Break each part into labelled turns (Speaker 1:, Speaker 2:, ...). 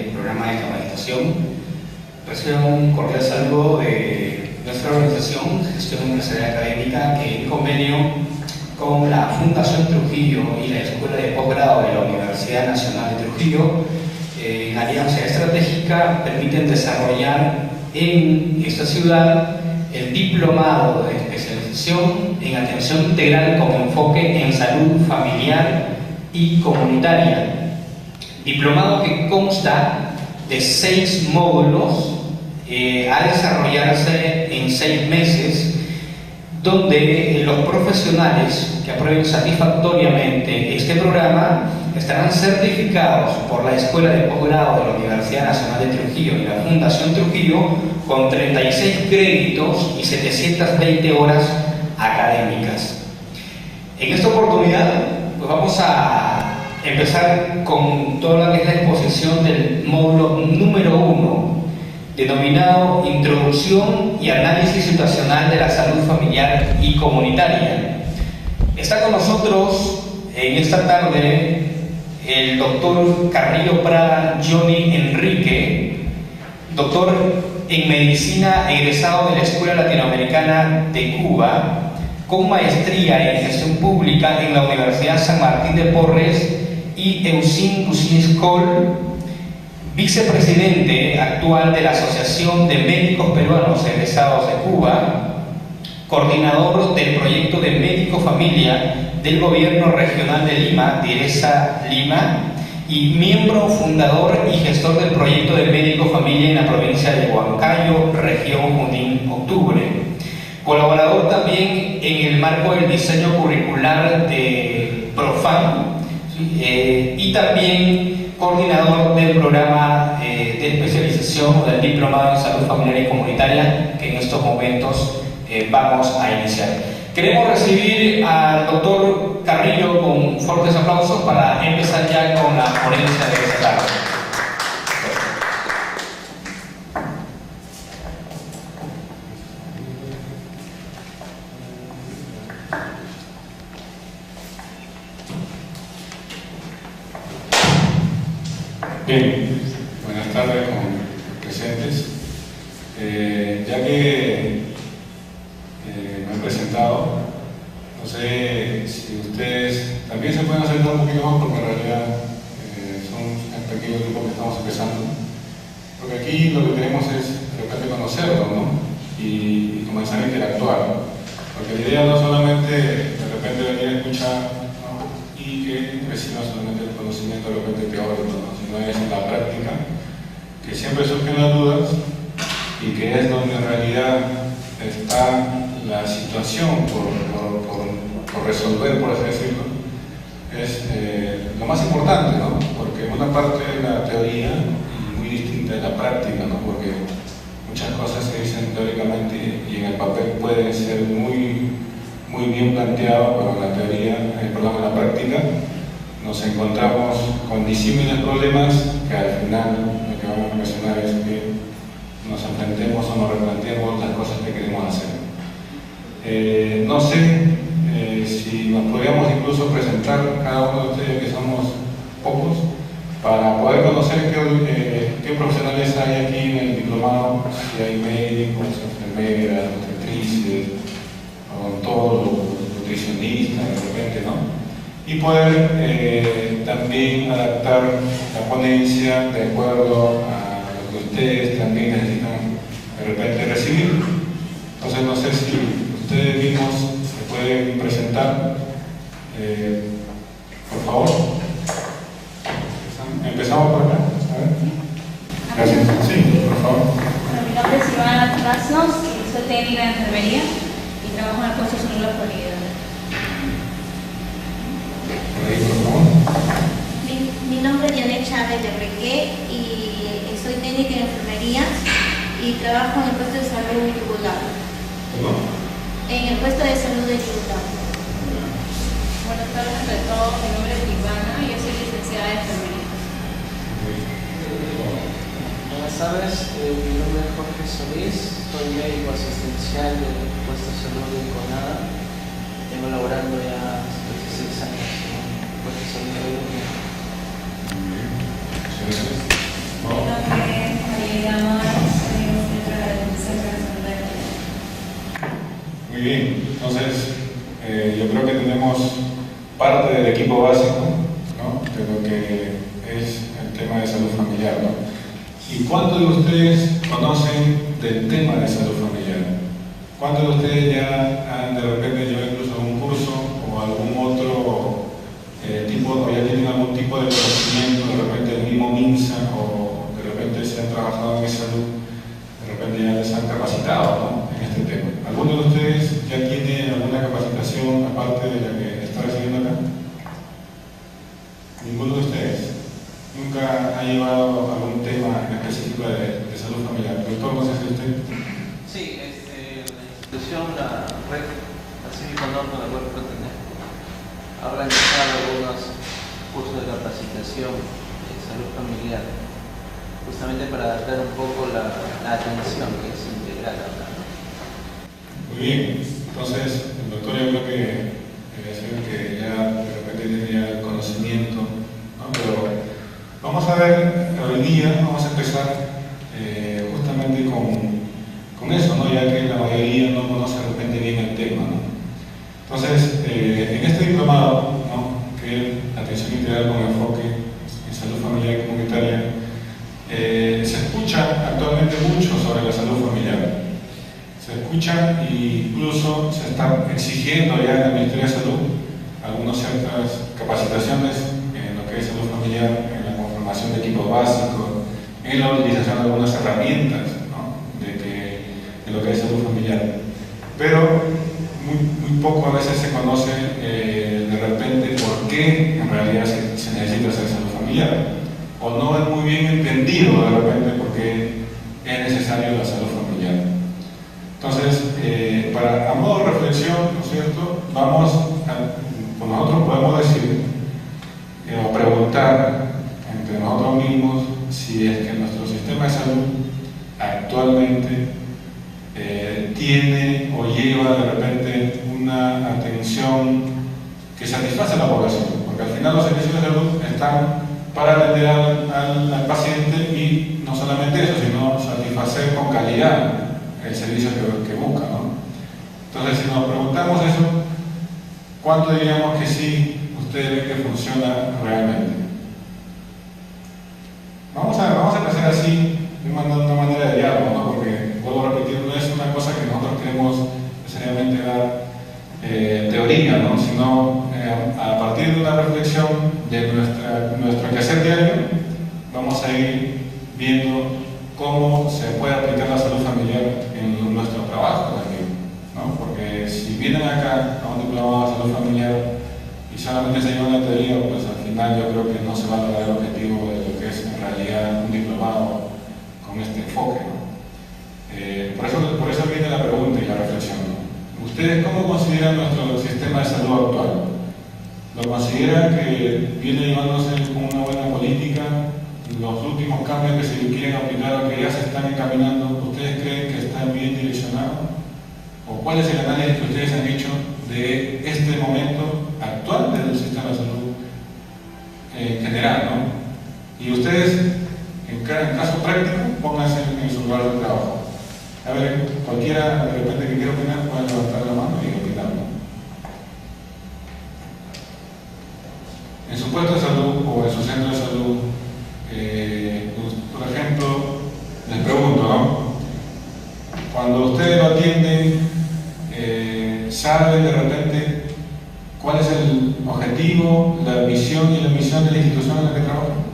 Speaker 1: este programa de capacitación. Reciban un cordial saludo de nuestra organización, Gestión Empresarial Académica, que en convenio con la Fundación Trujillo y la Escuela de Posgrado de la Universidad Nacional de Trujillo, en alianza estratégica, permiten desarrollar en esta ciudad el diplomado de especialización en atención integral con enfoque en salud familiar y comunitaria. Diplomado que consta de 6 módulos a desarrollarse en 6 meses, donde los profesionales que aprueben satisfactoriamente este programa estarán certificados por la Escuela de Posgrado de la Universidad Nacional de Trujillo y la Fundación Trujillo con 36 créditos y 720 horas académicas. En esta oportunidad, pues vamos a empezar con toda la que es la exposición del módulo número 1, denominado Introducción y Análisis Situacional de la Salud Familiar y Comunitaria. Está con nosotros en esta tarde el doctor Carrillo Prada Johnny Enrique, doctor en Medicina egresado de la Escuela Latinoamericana de Cuba, con maestría en Gestión Pública en la Universidad San Martín de Porres y Eusin School, vicepresidente actual de la Asociación de Médicos Peruanos Egresados de Cuba, coordinador del proyecto de Médico Familia del Gobierno Regional de Lima, DIRESA Lima, y miembro fundador y gestor del proyecto de Médico Familia en la provincia de Huancayo, región Junín Octubre. Colaborador también en el marco del diseño curricular de Profam, y también coordinador del programa de especialización o del diplomado en salud familiar y comunitaria que en estos momentos vamos a iniciar. Queremos recibir al doctor Carrillo con fuertes aplausos para empezar ya con la ponencia de esta tarde.
Speaker 2: Bien, buenas tardes con los presentes. Ya que me han presentado, no sé si ustedes también se pueden acercar un poquito más, porque en realidad son un pequeño grupo que estamos empezando. Porque aquí lo que queremos es de repente conocerlo, ¿no? Y comenzar a interactuar. Porque la idea no solamente de repente venir a escuchar, ¿no? Y que reciba solamente el conocimiento de repente teórico, ¿no? Sino es en la práctica que siempre surgen las dudas y que es donde en realidad está la situación por resolver, por así decirlo. Es lo más importante, ¿no? Porque una parte es la teoría y muy distinta es la práctica, ¿no? Porque muchas cosas se dicen teóricamente y en el papel pueden ser muy bien planteados, pero en la teoría, perdón, en la práctica nos encontramos con disímiles problemas que al final lo que vamos a mencionar es que nos enfrentemos o nos replanteemos las cosas que queremos hacer. No sé si nos podríamos incluso presentar cada uno de ustedes, que somos pocos, para poder conocer qué profesionales hay aquí en el diplomado, si hay médicos, enfermeras, obstetrices, odontólogos, nutricionistas, de repente, ¿no? Y poder también adaptar la ponencia de acuerdo a lo que ustedes también necesitan de repente recibir. Entonces no sé si ustedes mismos se pueden presentar, por favor. Empezamos por acá. A ver. Gracias. Sí, por favor.
Speaker 3: Bueno, mi nombre es Ivana Rasnos, soy técnica de enfermería y trabajo en el puesto de Sonora Florida.
Speaker 4: Mi nombre es Janet Chávez de Requé y soy técnica en enfermería y trabajo en el puesto de salud de Yugulá.
Speaker 2: ¿Cómo?
Speaker 4: En el puesto de salud de Yugulá.
Speaker 3: Buenas tardes a todos, mi nombre es Ivana y yo soy licenciada en enfermería.
Speaker 5: Buenas tardes, mi nombre es Jorge Solís, soy médico asistencial del puesto de salud de Conada. Tengo laborando ya 16 años en el puesto de salud de Conada.
Speaker 2: Vamos. Entonces, yo creo que tenemos parte del equipo básico, ¿no?, de lo que es el tema de salud familiar, ¿no? ¿Y cuántos de ustedes conocen del tema de salud familiar? ¿Cuántos de ustedes ya han de repente llevado incluso algún curso o algún otro tipo, o ya tienen algún tipo de conocimiento, de repente el mismo MINSA, o de repente se han trabajado en salud, de repente ya les han capacitado, ¿no?, en este tema? ¿Alguno de ustedes ya tiene alguna capacitación aparte de la que está recibiendo acá? ¿Ninguno de ustedes? ¿Nunca ha llevado algún tema en específico de salud familiar? Doctor, no sé si usted...
Speaker 5: Sí, la institución, la red Pacífico Norte, la red Protener, ha organizado algunos cursos de capacitación en salud familiar, justamente para adaptar un poco la atención que es integral acá.
Speaker 2: Muy bien, entonces el doctor yo creo que ya de repente tiene ya el conocimiento, ¿no? Pero vamos a ver, hoy día vamos a empezar justamente con eso, ¿no?, ya que la mayoría no conoce de repente bien el tema, ¿no? Entonces, en este diplomado, ¿no?, que es atención integral con enfoque en salud familiar y comunitaria, se escucha actualmente mucho sobre la salud familiar. Se escucha e incluso se está exigiendo ya en el Ministerio de Salud algunas ciertas capacitaciones en lo que es salud familiar, en la conformación de equipos básicos, en la utilización de algunas herramientas, ¿no?, de lo que es salud familiar. Pero muy poco a veces se conoce de repente por qué en realidad se necesita hacer salud familiar, o no es muy bien entendido de repente por qué es necesario la salud familiar. Entonces, a modo de reflexión, ¿no es cierto?, pues nosotros podemos decir o preguntar entre nosotros mismos si es que nuestro sistema de salud actualmente tiene o lleva de repente una atención que satisface a la población, porque al final los servicios de salud están para atender al paciente y no solamente eso, sino satisfacer con calidad el servicio que busca, ¿no? Entonces, si nos preguntamos eso, ¿cuánto diríamos que sí ustedes ven que funciona realmente? Vamos a empezar así, de una manera de diálogo, ¿no? Porque, vuelvo a repetir, no es una cosa que nosotros queremos necesariamente dar teoría, ¿no?, sino a partir de una reflexión de nuestro quehacer diario, vamos a ir viendo cómo se puede aplicar la salud familiar en nuestro trabajo también, ¿no? Porque si vienen acá a un diplomado de salud familiar y solamente se llevan la teoría, pues al final yo creo que no se va a lograr el objetivo de lo que es en realidad un diplomado con este enfoque, ¿no? Por eso viene la pregunta y la reflexión, ¿no? ¿Ustedes cómo consideran nuestro sistema de salud actual? ¿Lo consideran que viene llevándose con una buena política? ¿Los últimos cambios que se quieren aplicar o que ya se están encaminando, ustedes creen que están bien direccionados? ¿O cuál es el análisis que ustedes han hecho de este momento actual del sistema de salud en general, ¿no? Y ustedes, en caso práctico, pónganse en su lugar de trabajo. A ver, cualquiera de repente que quiera opinar puede levantar la mano y opinar, ¿no? En su puesto de salud o en su centro de salud, por ejemplo, les pregunto, ¿no?, cuando ustedes lo atienden, ¿saben de repente cuál es el objetivo, la visión y la misión de la institución en la que trabajan?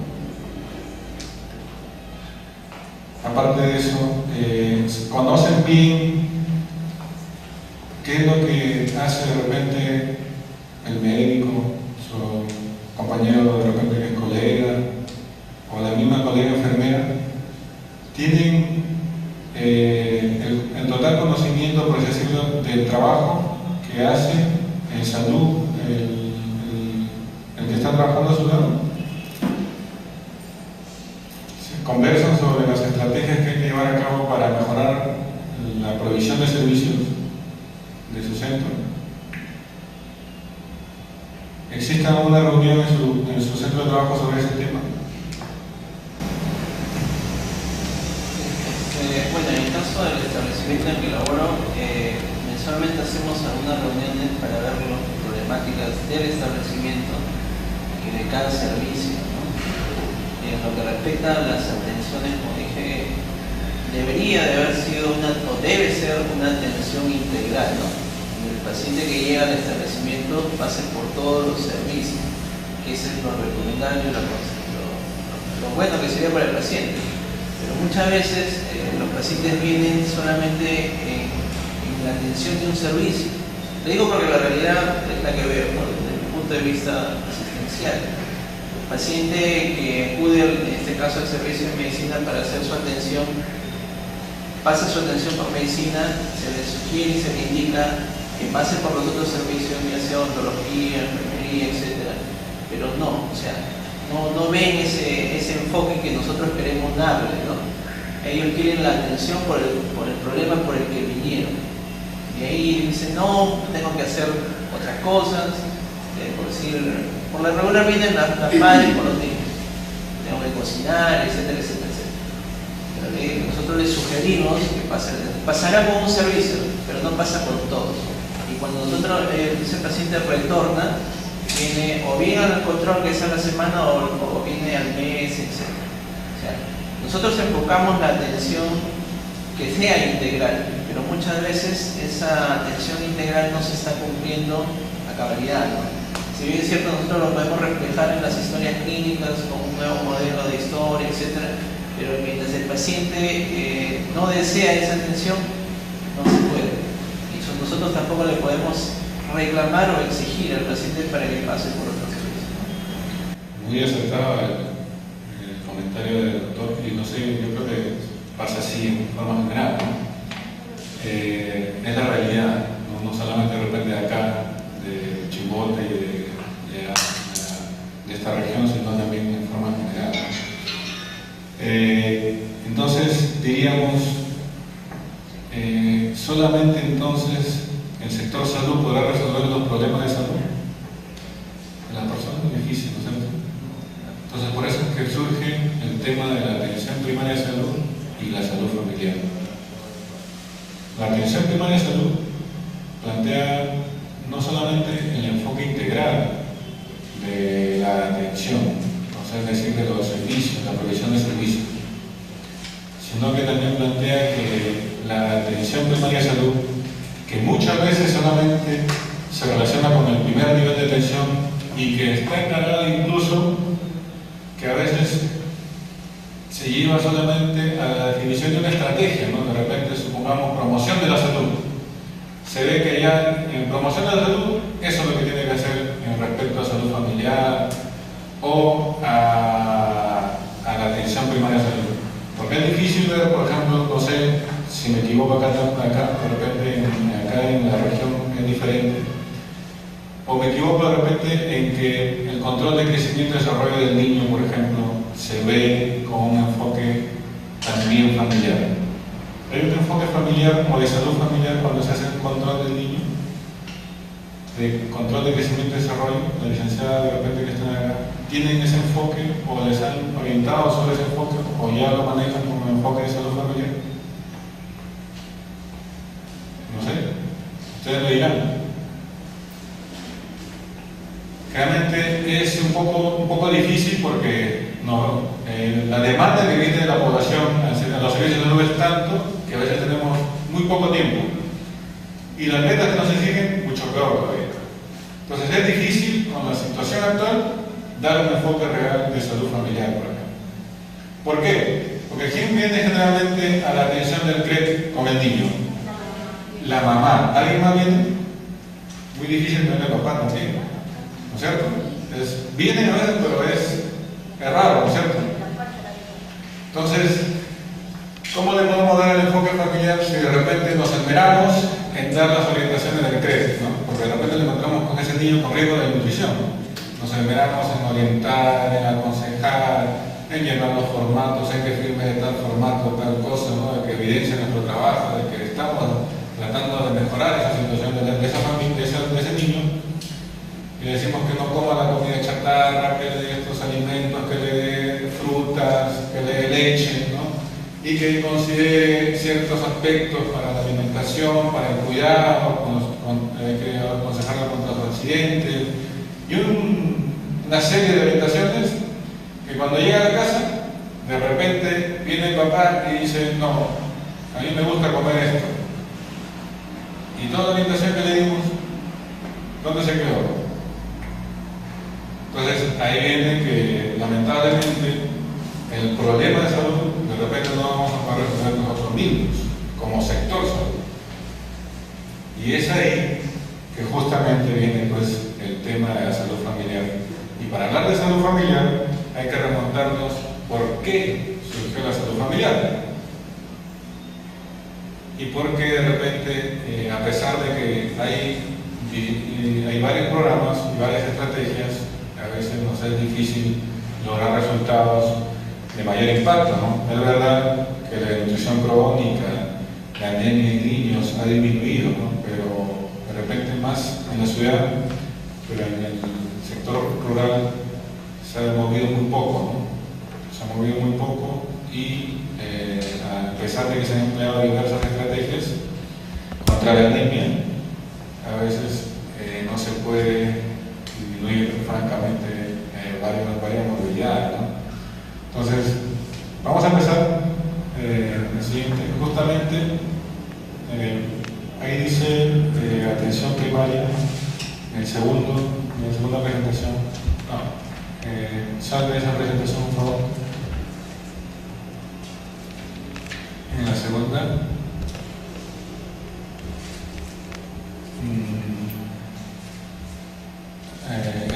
Speaker 2: Aparte de eso, ¿conocen bien qué es lo que hace de repente el médico, su compañero de repente que es colega, o la misma colega enfermera? ¿Tienen el total conocimiento, por así decirlo, del trabajo que hace en salud el que está trabajando a su lado? ¿Conversan sobre las estrategias que hay que llevar a cabo para mejorar la provisión de servicios de su centro? ¿Existe alguna reunión en su centro de trabajo sobre ese tema?
Speaker 5: Bueno, en el caso del establecimiento en que laboro, solamente hacemos algunas reuniones para ver las problemáticas del establecimiento y de cada servicio, ¿no? En lo que respecta a las atenciones, como dije, debería de haber sido o debe ser una atención integral, ¿no? El paciente que llega al establecimiento pase por todos los servicios, que ese es lo recomendable, lo bueno que sería para el paciente. Pero muchas veces los pacientes vienen solamente en la atención de un servicio. Le digo porque la realidad es la que veo, ¿no? Desde el punto de vista asistencial. El paciente que acude, en este caso al servicio de medicina para hacer su atención, pasa su atención por medicina, se le sugiere y se le indica que pase por los otros servicios, ya sea odontología, enfermería, etc. Pero no, o sea, no ven ese enfoque que nosotros queremos darle, ¿no? Ellos quieren la atención por el problema por el que vinieron. Y ahí dicen, no, tengo que hacer otras cosas, por la regular vienen las madres con los niños. Tengo que cocinar, etcétera, etcétera, etcétera. Pero nosotros les sugerimos que pasará con un servicio, pero no pasa con todos. Y cuando ese paciente retorna, viene o bien al control que es a la semana o viene al mes, etc. O sea, nosotros enfocamos la atención que sea integral, pero muchas veces esa atención integral no se está cumpliendo a cabalidad, ¿no? Si bien es cierto, nosotros lo podemos reflejar en las historias clínicas con un nuevo modelo de historia, etc. Pero mientras el paciente no desea esa atención, no se puede. Y nosotros tampoco le podemos reclamar o exigir al paciente para que pase por otro servicio.
Speaker 2: Muy acertado el comentario del doctor, y no sé, yo creo que pasa así en forma general, ¿no? Es la realidad, no solamente de repente de acá, de Chimbote y de esta región, sino también en forma general. Entonces, diríamos, solamente entonces el sector salud podrá resolver los problemas de salud de las personas, es difícil, ¿no es cierto? Entonces, por eso es que surge el tema de la atención primaria de salud y la salud familiar. La atención primaria de salud plantea no solamente el enfoque integral de la atención, o sea, es decir, de los servicios, la provisión de servicios, sino que también plantea que la atención primaria de salud, que muchas veces solamente se relaciona con el primer nivel de atención y que está encargada incluso que a veces se lleva solamente a la definición de una estrategia, ¿no? De repente, supongamos, promoción de la salud. Se ve que ya en promoción de la salud, eso es lo que tiene que hacer en respecto a salud familiar o a la atención primaria de salud. Porque es difícil ver, por ejemplo, no sé si me equivoco acá, de repente acá en la región es diferente, o me equivoco de repente en que el control de crecimiento y desarrollo del niño, por ejemplo, se ve con un enfoque también familiar. Hay un enfoque familiar o de salud familiar cuando se hace el control del niño, de control de crecimiento y desarrollo. La licenciada de repente que están acá, ¿tienen ese enfoque o les han orientado sobre ese enfoque o ya lo manejan como enfoque de salud familiar? No sé, ustedes me dirán. Realmente es un poco difícil porque la demanda que viene de la población a los servicios de salud es tanto que a veces tenemos muy poco tiempo y las metas que no se siguen mucho peor todavía. Entonces es difícil con la situación actual dar un enfoque real de salud familiar por acá. ¿Por qué? Porque ¿quién viene generalmente a la atención del CREP con el niño? La mamá. ¿Alguien más viene? Muy difícil tener el papá también, ¿no es cierto? Entonces, viene a veces, pero es raro, ¿no es cierto? Entonces, ¿cómo le podemos dar el enfoque familiar si de repente nos esmeramos en dar las orientaciones del CREP, ¿no? Porque de repente le encontramos con ese niño con riesgo de nutrición, ¿no? Nos esmeramos en orientar, en aconsejar, en llevar los formatos, en que firme de tal formato, tal cosa, ¿no? De que evidencie nuestro trabajo, de que estamos tratando de mejorar esa situación de esa familia, de ese niño, y le decimos que no coma la comida chatarra, que le dé estos alimentos, que le dé frutas, que le dé leche, ¿no? y que considere ciertos aspectos para la alimentación, para el cuidado, que aconsejarla contra los accidentes y una serie de orientaciones que cuando llega a la casa, de repente viene el papá y dice, no, a mí me gusta comer esto. Y toda la orientación que le dimos, ¿dónde se quedó? Entonces ahí viene que lamentablemente el problema de salud de repente no vamos a poder resolver nosotros mismos como sector salud. Y es ahí que justamente viene pues el tema de la salud familiar. Y para hablar de salud familiar hay que remontarnos por qué surgió la salud familiar. Y por qué de repente, a pesar de que hay varios programas y varias estrategias, a veces nos es difícil lograr resultados de mayor impacto, ¿no? Es verdad que la nutrición crónica, la anemia en niños ha disminuido, ¿no? Pero de repente más en la ciudad, pero en el sector rural se ha movido muy poco, ¿no? Se ha movido muy poco y a pesar de que se han empleado diversas estrategias contra la anemia, a veces no se puede disminuir francamente varias movilidades, ¿no? Entonces, vamos a empezar el siguiente, justamente ahí dice atención primaria en la segunda presentación. Sal de esa presentación, por favor. En la segunda.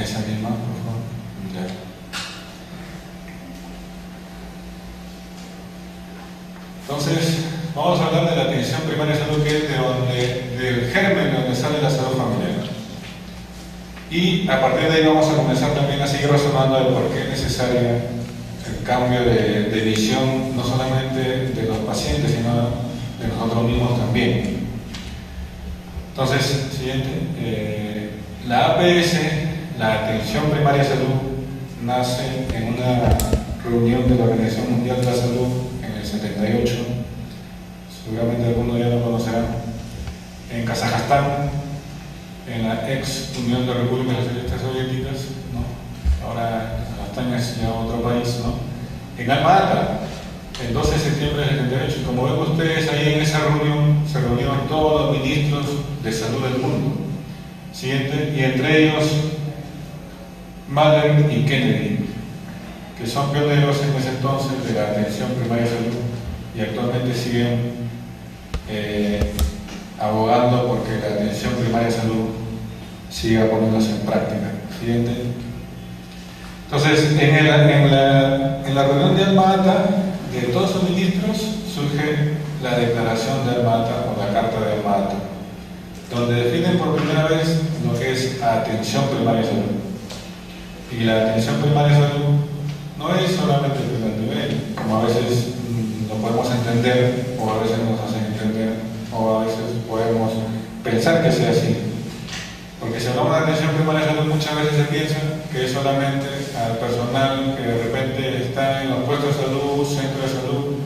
Speaker 2: Esa misma, por favor. Ya. Entonces, vamos a hablar de la atención primaria de salud, que es del germen de donde sale la salud familiar. Y a partir de ahí vamos a comenzar también a seguir razonando de por qué es necesario el cambio de visión, no solamente de los pacientes, sino de nosotros mismos también. Entonces, siguiente. La APS, la Atención Primaria de Salud, nace en una reunión de la Organización Mundial de la Salud en el 78. Seguramente algunos ya lo conocerán. En Kazajstán, en la ex Unión de Repúblicas Socialistas Soviéticas, ¿no? Ahora Kazajstán es ya otro país, ¿no? En Alma-Ata, el 12 de septiembre del 78. Y como ven ustedes, ahí en esa reunión se reunieron todos los ministros de salud del mundo. Siguiente, y entre ellos Mahler y Kennedy, que son pioneros en ese entonces de la atención primaria de salud y actualmente siguen abogando porque la atención primaria de salud siga poniéndose en práctica. Siguiente. Entonces, en la reunión de Alma-Ata, de todos los ministros, surge la declaración de Alma-Ata o la carta de Alma-Ata, donde definen por primera vez lo que es atención primaria de salud. Y la atención primaria de salud no es solamente el primer nivel, como a veces lo podemos entender, o a veces nos hacen entender, o a veces podemos pensar que sea así. Porque si hablamos de atención primaria de salud, muchas veces se piensa que es solamente al personal que de repente está en los puestos de salud, centro de salud,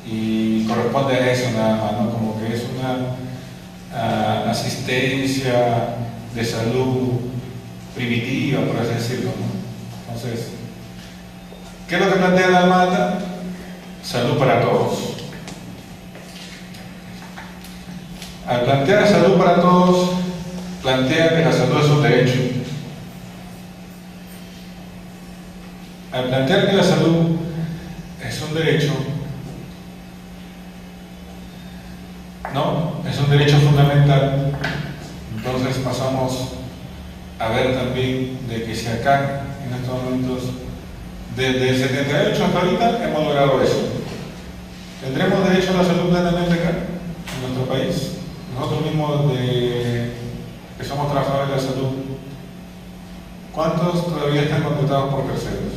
Speaker 2: y corresponde a eso nada más, ¿no? Como que es una asistencia de salud primitiva, por así decirlo, ¿no? Entonces, ¿qué es lo que plantea la Alma-Ata? Salud para todos. Al plantear salud para todos, plantea que la salud es un derecho. Al plantear que la salud es un derecho, ¿no? Es un derecho fundamental. Entonces pasamos a ver también de que si acá, en estos momentos, desde el 78 hasta ahorita, hemos logrado eso. ¿Tendremos derecho a la salud plenamente acá, en nuestro país? Nosotros mismos que somos trabajadores de la salud, ¿cuántos todavía están contratados por terceros?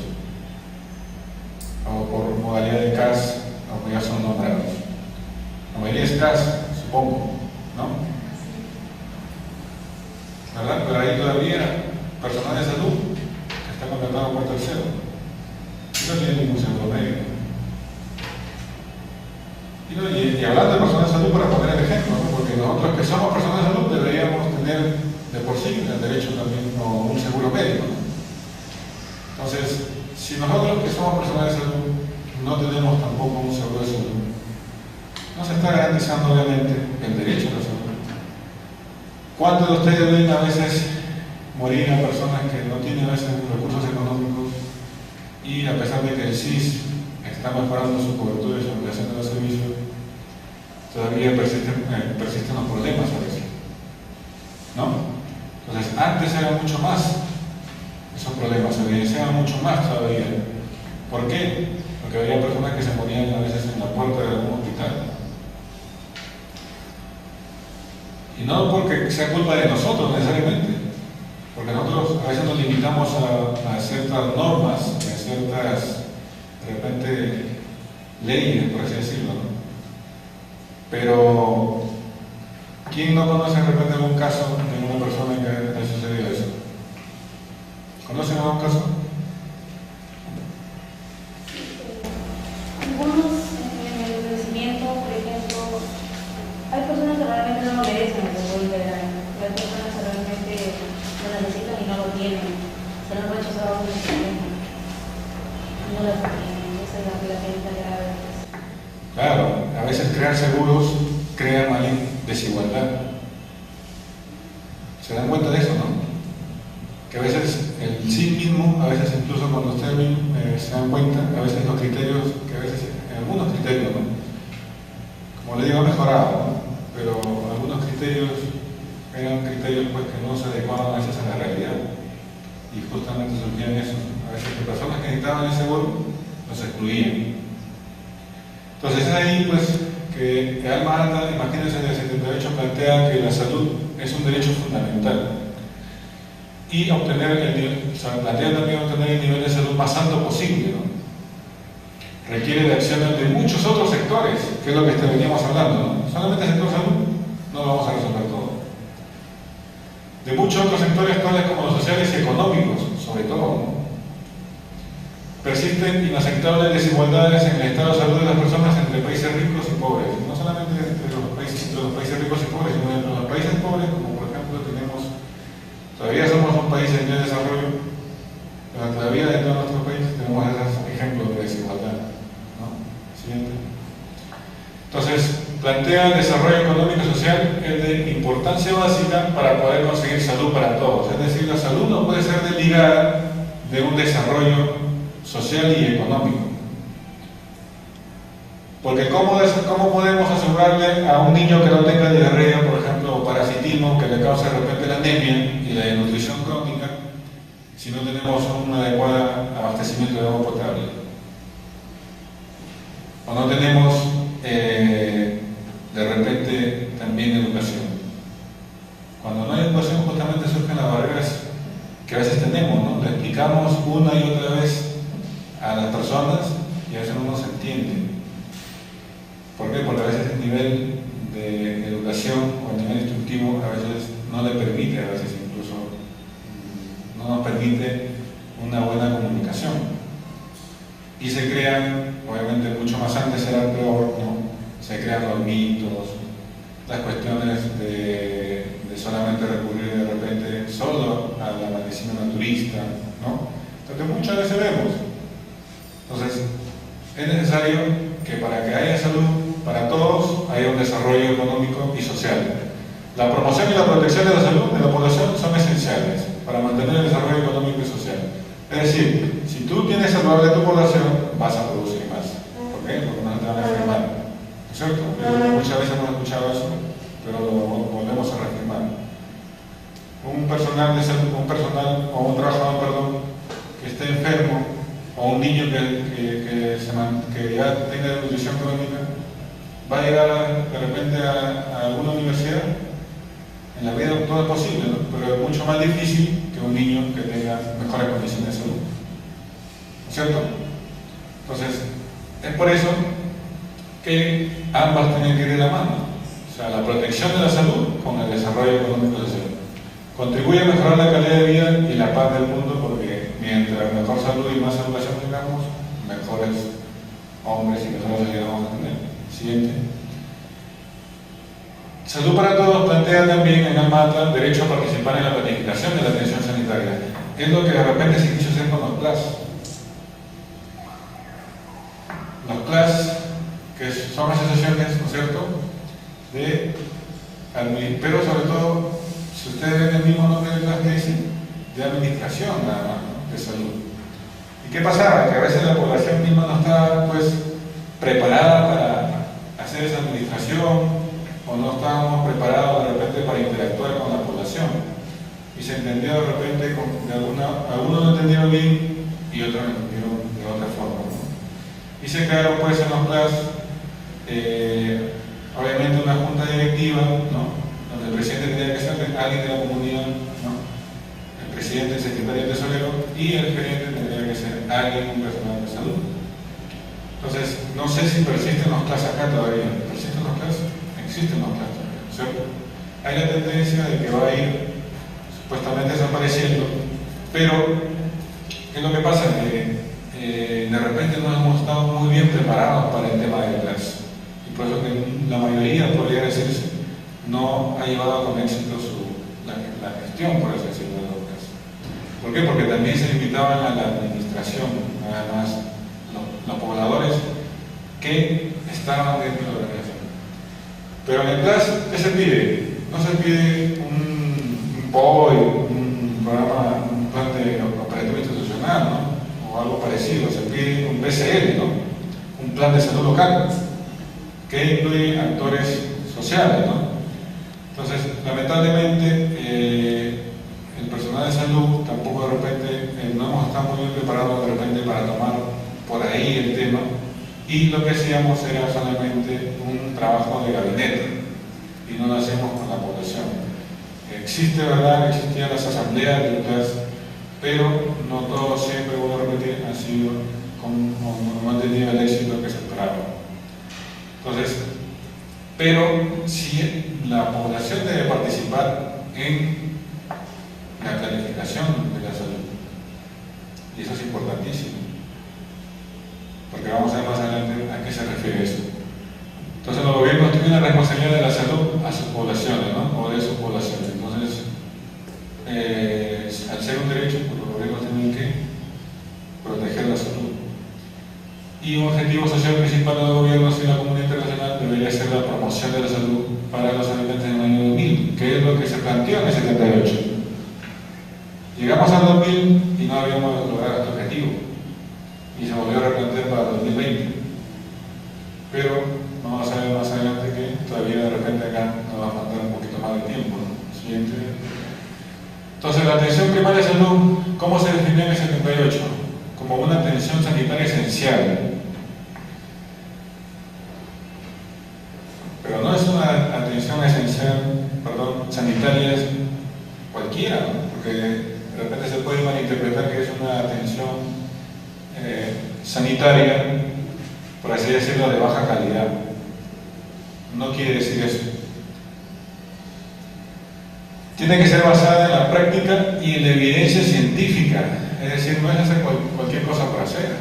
Speaker 2: O por modalidad de CAS, o ya son nombrados. La mayoría es CAS, supongo, ¿no? ¿Verdad? Pero hay todavía personal de salud que está contratado por tercero. No tiene ningún seguro médico. Y hablando de personas de salud, para poner el ejemplo, ¿no? Porque nosotros que somos personas de salud deberíamos tener de por sí el derecho también a un seguro médico, ¿no? Entonces, si nosotros que somos personas de salud no tenemos tampoco un seguro de salud, no se está garantizando obviamente el derecho a la salud. ¿Cuántos de ustedes ven a veces morir a personas que no tienen a veces recursos económicos y a pesar de que el SIS está mejorando su cobertura y su ampliación de los servicios, todavía persisten los problemas a veces, ¿no? Entonces, antes era mucho más esos problemas, se evidenciaban mucho más todavía. ¿Por qué? Porque había personas que se morían a veces en la puerta de algún hospital. Y no porque sea culpa de nosotros necesariamente, porque nosotros a veces nos limitamos a ciertas normas, a ciertas, de repente, leyes, por así decirlo, ¿no? Pero, ¿quién no conoce de repente algún caso de una persona que le sucedido eso? ¿Conocen algún caso?
Speaker 3: Algunos en el crecimiento, por ejemplo, hay personas que realmente no lo merecen el seguro integral. Hay personas que realmente lo necesitan y no lo tienen. Se lo han rechazado muchísimo. No lo tienen. Esa es la gente grave.
Speaker 2: Claro, a veces crear seguros crea mayor desigualdad. ¿Se dan cuenta de eso, no? Que a veces el sí mismo, a veces incluso cuando ustedes se dan cuenta, a veces los criterios, que a veces, algunos criterios, ¿no? Como le digo, han mejorado, ¿no? Pero algunos criterios eran criterios pues, que no se adecuaban a veces a la realidad. Y justamente surgían eso. A veces las personas que necesitaban el seguro los excluían. Entonces es ahí pues que Alma Ata, imagínense, en el 78 plantea que la salud es un derecho fundamental y obtener plantea también obtener el nivel de salud más alto posible, ¿no? Requiere de acciones de muchos otros sectores, que es lo que veníamos hablando, ¿no? Solamente el sector salud no lo vamos a resolver todo. De muchos otros sectores tales como los sociales y económicos, sobre todo, ¿no? Persisten inaceptables desigualdades en el estado de salud de las personas entre países ricos y pobres. No solamente entre los países ricos y pobres, sino entre los países pobres, como por ejemplo todavía somos un país en vía de desarrollo, pero todavía dentro de nuestro país tenemos esos ejemplos de desigualdad, ¿no? Siguiente. Entonces, plantea el desarrollo económico y social es de importancia básica para poder conseguir salud para todos. Es decir, la salud no puede ser desligada de un desarrollo social y económico. Porque ¿cómo podemos asegurarle a un niño que no tenga diarrea, por ejemplo, o parasitismo, que le cause de repente la anemia y la desnutrición crónica, si no tenemos un adecuado abastecimiento de agua potable? O no tenemos, de repente, también educación. Cuando no hay educación, justamente surgen las barreras que a veces tenemos, ¿no? Le explicamos una y otra vez a las personas y a veces no nos entienden. ¿Por qué? Porque a veces el nivel de educación o el nivel instructivo a veces no le permite, a veces incluso no nos permite una buena comunicación. Y se crean, obviamente mucho más antes era peor, ¿no? Se crean los mitos, las cuestiones de solamente recurrir de repente solo a la medicina naturista, ¿no? Entonces muchas veces vemos. Entonces, es necesario que para que haya salud para todos haya un desarrollo económico y social. La promoción y la protección de la salud de la población son esenciales para mantener el desarrollo económico y social. Es decir, si tú tienes saludable tu población, vas a producir más. ¿Por qué? Porque no te van a enfermar. ¿No es cierto? Muchas veces hemos escuchado eso, pero lo volvemos a reafirmar. Un personal de salud, o un trabajador, que esté enfermo, o un niño que ya tenga nutrición crónica, va a llegar de repente a alguna universidad. En la vida todo es posible, ¿no? Pero es mucho más difícil que un niño que tenga mejores condiciones de salud, ¿no es cierto? Entonces, es por eso que ambas tienen que ir de la mano. O sea, la protección de la salud con el desarrollo económico y social. Contribuye a mejorar la calidad de vida y la paz del mundo, porque mientras mejor salud y más educación tengamos, mejores hombres y mejores sociedades vamos a tener. Siguiente. Salud para Todos plantea también en AMATA derecho a participar en la planificación de la atención sanitaria. Es lo que de repente se quiso hacer con los CLAS. Los CLAS, que son asociaciones, ¿no es cierto?, pero sobre todo, si ustedes ven el mismo nombre de CLAS que dice, de administración nada más, ¿no?, de salud. ¿Y qué pasaba? Que a veces la población misma no estaba pues preparada para hacer esa administración, o no estábamos preparados de repente para interactuar con la población, y se entendió de repente, algunos lo entendieron bien y otros lo entendieron de otra forma, ¿no? Y se crearon pues en los CLAS obviamente una junta directiva, ¿no?, donde el presidente tenía que ser alguien de la comunidad, ¿no?, el presidente, el secretario, el tesorero, y el gerente tendría que ser alguien, un personal de salud. Entonces, no sé si persisten los CLAS acá todavía. ¿Persisten los CLAS? Existen los CLAS, ¿cierto? Hay la tendencia de que va a ir supuestamente desapareciendo, pero ¿qué es lo que pasa? Que de repente no hemos estado muy bien preparados para el tema de CLAS, y por eso que la mayoría, podría decirse, no ha llevado con éxito la gestión, por así decirlo, de los CLAS. ¿Por qué? Porque también se limitaban a la administración, nada más los pobladores que estaban dentro de la organización. Pero en el CLAS, ¿qué se pide? No se pide un POI, un programa, un plan de operativo institucional, ¿no?, o algo parecido. Se pide un PCL, ¿no?, un plan de salud local, que incluye actores sociales, ¿no? Entonces, lamentablemente, el personal de salud tampoco de repente, no hemos estado muy bien preparados de repente para tomar por ahí el tema, y lo que hacíamos era solamente un trabajo de gabinete y no lo hacemos con la población. Existe, ¿verdad?, existían las asambleas de CLAS, pero no todo siempre, vuelvo a repetir, ha sido no han tenido el éxito que se esperaba. Entonces, pero si la población debe participar en la planificación de la salud, y eso es importantísimo, porque vamos a ver más adelante a qué se refiere eso. Entonces los gobiernos tienen la responsabilidad de la salud a sus poblaciones, ¿no?, o de sus poblaciones. Entonces, al ser un derecho, pues los gobiernos tienen que proteger la salud. Y un objetivo social principal de los gobiernos y la comunidad internacional debería ser la promoción de la salud para los habitantes del año 2000, que es lo que se planteó en el 78. Llegamos al 2000 y no habíamos logrado este objetivo, y se volvió a replantear para 2020, pero vamos a ver más adelante que todavía de repente acá nos va a faltar un poquito más de tiempo, ¿no? Siguiente. Entonces, la atención primaria de salud, ¿cómo se definió en el 78? Como una atención sanitaria esencial, pero no es una atención esencial, sanitaria cualquiera, ¿no?, porque de repente se puede malinterpretar que es una atención sanitaria, por así decirlo, de baja calidad. No quiere decir eso. Tiene que ser basada en la práctica y en la evidencia científica, es decir, no es hacer cualquier cosa por hacer.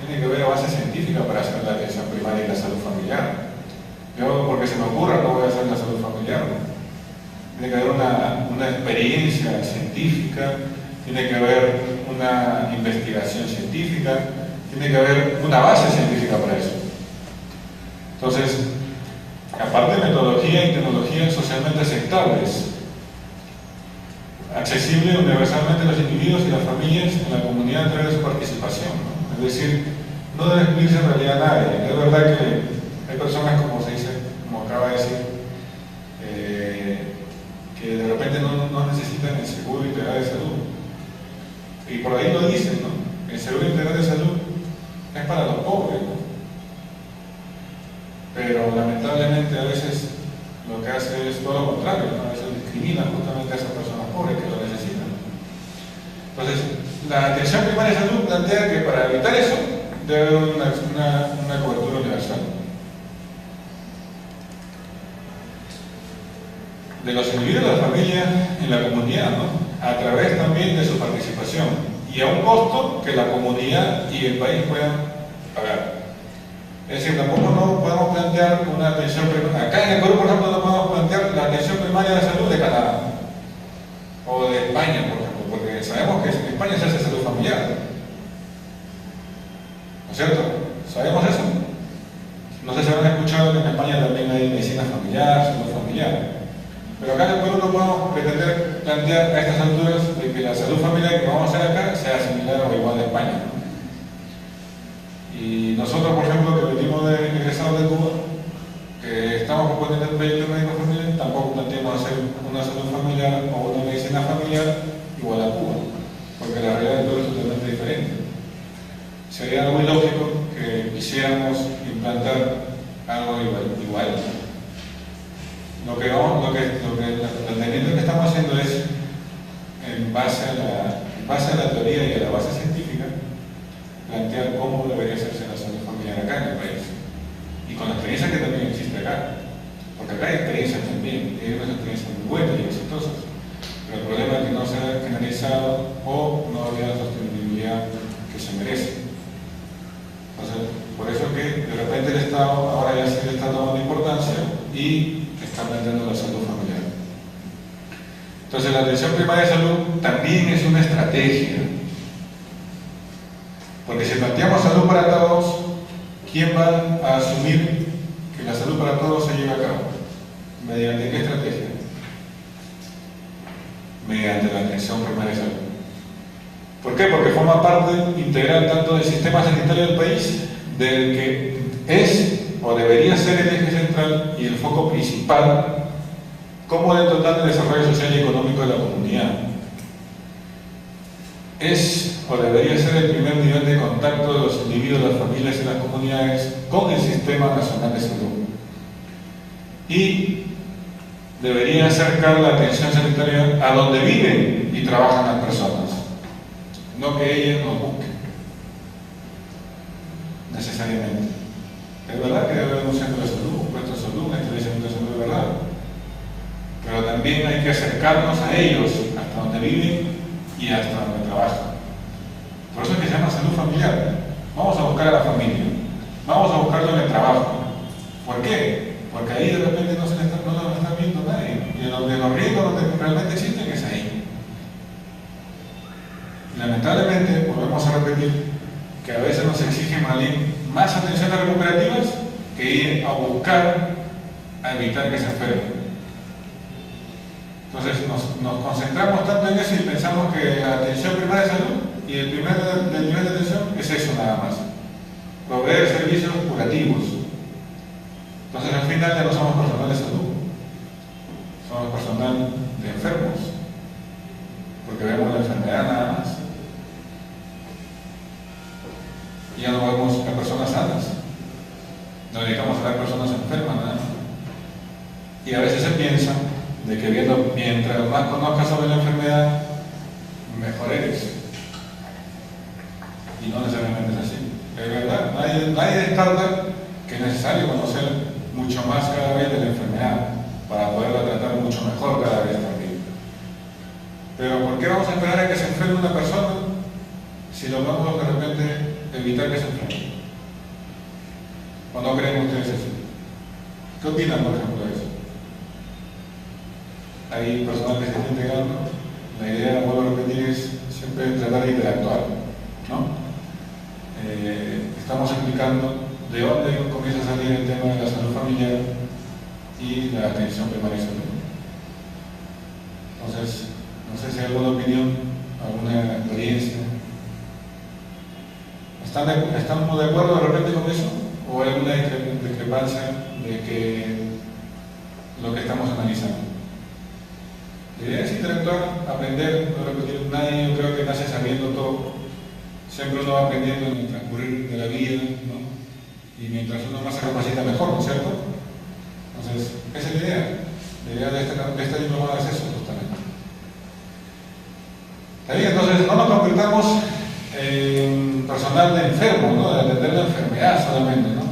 Speaker 2: Tiene que haber base científica para hacer la atención primaria y la salud familiar. Yo, porque se me ocurra, no voy a hacer la salud familiar, ¿no? Tiene que haber una experiencia científica, tiene que haber una investigación científica, tiene que haber una base científica para eso. Entonces, aparte de metodología y tecnologías socialmente aceptables, accesible universalmente a los individuos y las familias en la comunidad a través de su participación, ¿no? Es decir, no debe excluirse en realidad a nadie. Es verdad que hay personas, como se dice, como acaba de decir, que de repente no necesitan el seguro integral de salud. Y por ahí lo dicen, ¿no? El seguro integral de salud es para los pobres, ¿no? Pero lamentablemente a veces lo que hace es todo lo contrario, ¿no? A veces discrimina justamente a esas personas pobres que lo necesitan. Entonces, la atención primaria de salud plantea que para evitar eso debe haber una cobertura universal de los individuos, de la familia, en la comunidad, ¿no?, a través también de su participación, y a un costo que la comunidad y el país puedan pagar. Es decir, tampoco no podemos plantear plantear una atención primaria. Acá en el Perú, por ejemplo, no podemos plantear la atención primaria de salud de Canadá o de España, por ejemplo, porque sabemos que en España se hace salud familiar. ¿No es cierto? ¿Sabemos eso? No sé si habrán escuchado que en España también hay medicina familiar, salud familiar. Pero acá en el Perú no podemos pretender plantear a estas alturas de que la salud familiar que vamos a hacer acá sea similar o igual a España. Y nosotros, por ejemplo, que venimos de egresados de Cuba, que estamos componiendo el proyecto médico familiar, tampoco planteamos hacer una salud familiar o una medicina familiar igual a Cuba, porque la realidad del Perú es totalmente diferente. Sería algo ilógico que quisiéramos implantar algo igual. Lo que el teniente que estamos haciendo es, en base a la teoría y a la base científica, plantear cómo debería hacerse la salud familiar acá en el país. Y con la experiencia que también existe acá. Porque acá hay experiencias también, hay unas experiencias muy buenas y exitosas. Pero el problema es que no se ha generalizado o no había la sostenibilidad que se merece. Entonces, por eso que de repente el Estado ahora ya sí le está tomando importancia y está planteando la salud familiar. Entonces, la atención primaria de salud también es una estrategia. Porque si planteamos salud para todos, ¿quién va a asumir que la salud para todos se lleve a cabo? ¿Mediante qué estrategia? Mediante la atención primaria de salud. ¿Por qué? Porque forma parte integral tanto del sistema sanitario del país, del que es o debería ser el eje central y el foco principal, como del total del desarrollo social y económico de la comunidad. Es o debería ser el primer nivel de contacto de los individuos, las familias y las comunidades con el Sistema Nacional de Salud. Y debería acercar la atención sanitaria a donde viven y trabajan las personas, no que ellas nos busquen necesariamente. Es verdad que debe haber un centro de salud, un puesto de salud, un establecimiento de salud, de verdad. Pero también hay que acercarnos a ellos, hasta donde viven y hasta donde trabajan. Por eso es que se llama salud familiar. Vamos a buscar a la familia, vamos a buscarlo en el trabajo. ¿Por qué? Porque ahí de repente no nos está viendo nadie. Y donde los riesgos donde realmente existen es ahí. Lamentablemente, volvemos a repetir que a veces nos exigen más atenciones recuperativas que ir a buscar, a evitar que se enfermen. Entonces nos concentramos tanto en eso y pensamos que la atención primaria de salud y el nivel de atención es eso nada más. Proveer servicios curativos. Entonces al final ya no somos personal de salud, somos personal de enfermos, porque vemos la enfermedad nada más. Y ya no vemos a personas sanas, nos dedicamos a ver personas enfermas nada más. Y a veces se piensa de que mientras más conozcas sobre la enfermedad, mejor eres. Y no necesariamente es así. Es verdad, nadie descarta que es necesario conocer mucho más cada vez de la enfermedad para poderla tratar mucho mejor cada vez también. Pero ¿por qué vamos a esperar a que se enferme una persona si lo vamos de repente evitar que se enferme? ¿O no creen ustedes eso? ¿Qué opinan, por ejemplo, de eso? Hay personas que se están integrando. La idea, vuelvo a repetir, es siempre tratar de interactuar, ¿no? Estamos explicando de dónde comienza a salir el tema de la salud familiar y la atención primaria de salud. Entonces, no sé si hay alguna opinión, alguna experiencia. ¿Estamos de acuerdo de repente con eso? ¿O hay alguna discrepancia de que lo que estamos analizando? La idea es interactuar, aprender, no repetir. Nadie, yo creo que nace sabiendo todo. Siempre uno va aprendiendo en el transcurrir de la vida, ¿no? Y mientras uno más se capacita mejor, ¿no es cierto? Entonces, esa es la idea. La idea de esta diplomada es eso, justamente. Está bien, entonces no nos convirtamos en personal de enfermo, ¿no? De atender la enfermedad solamente, ¿no?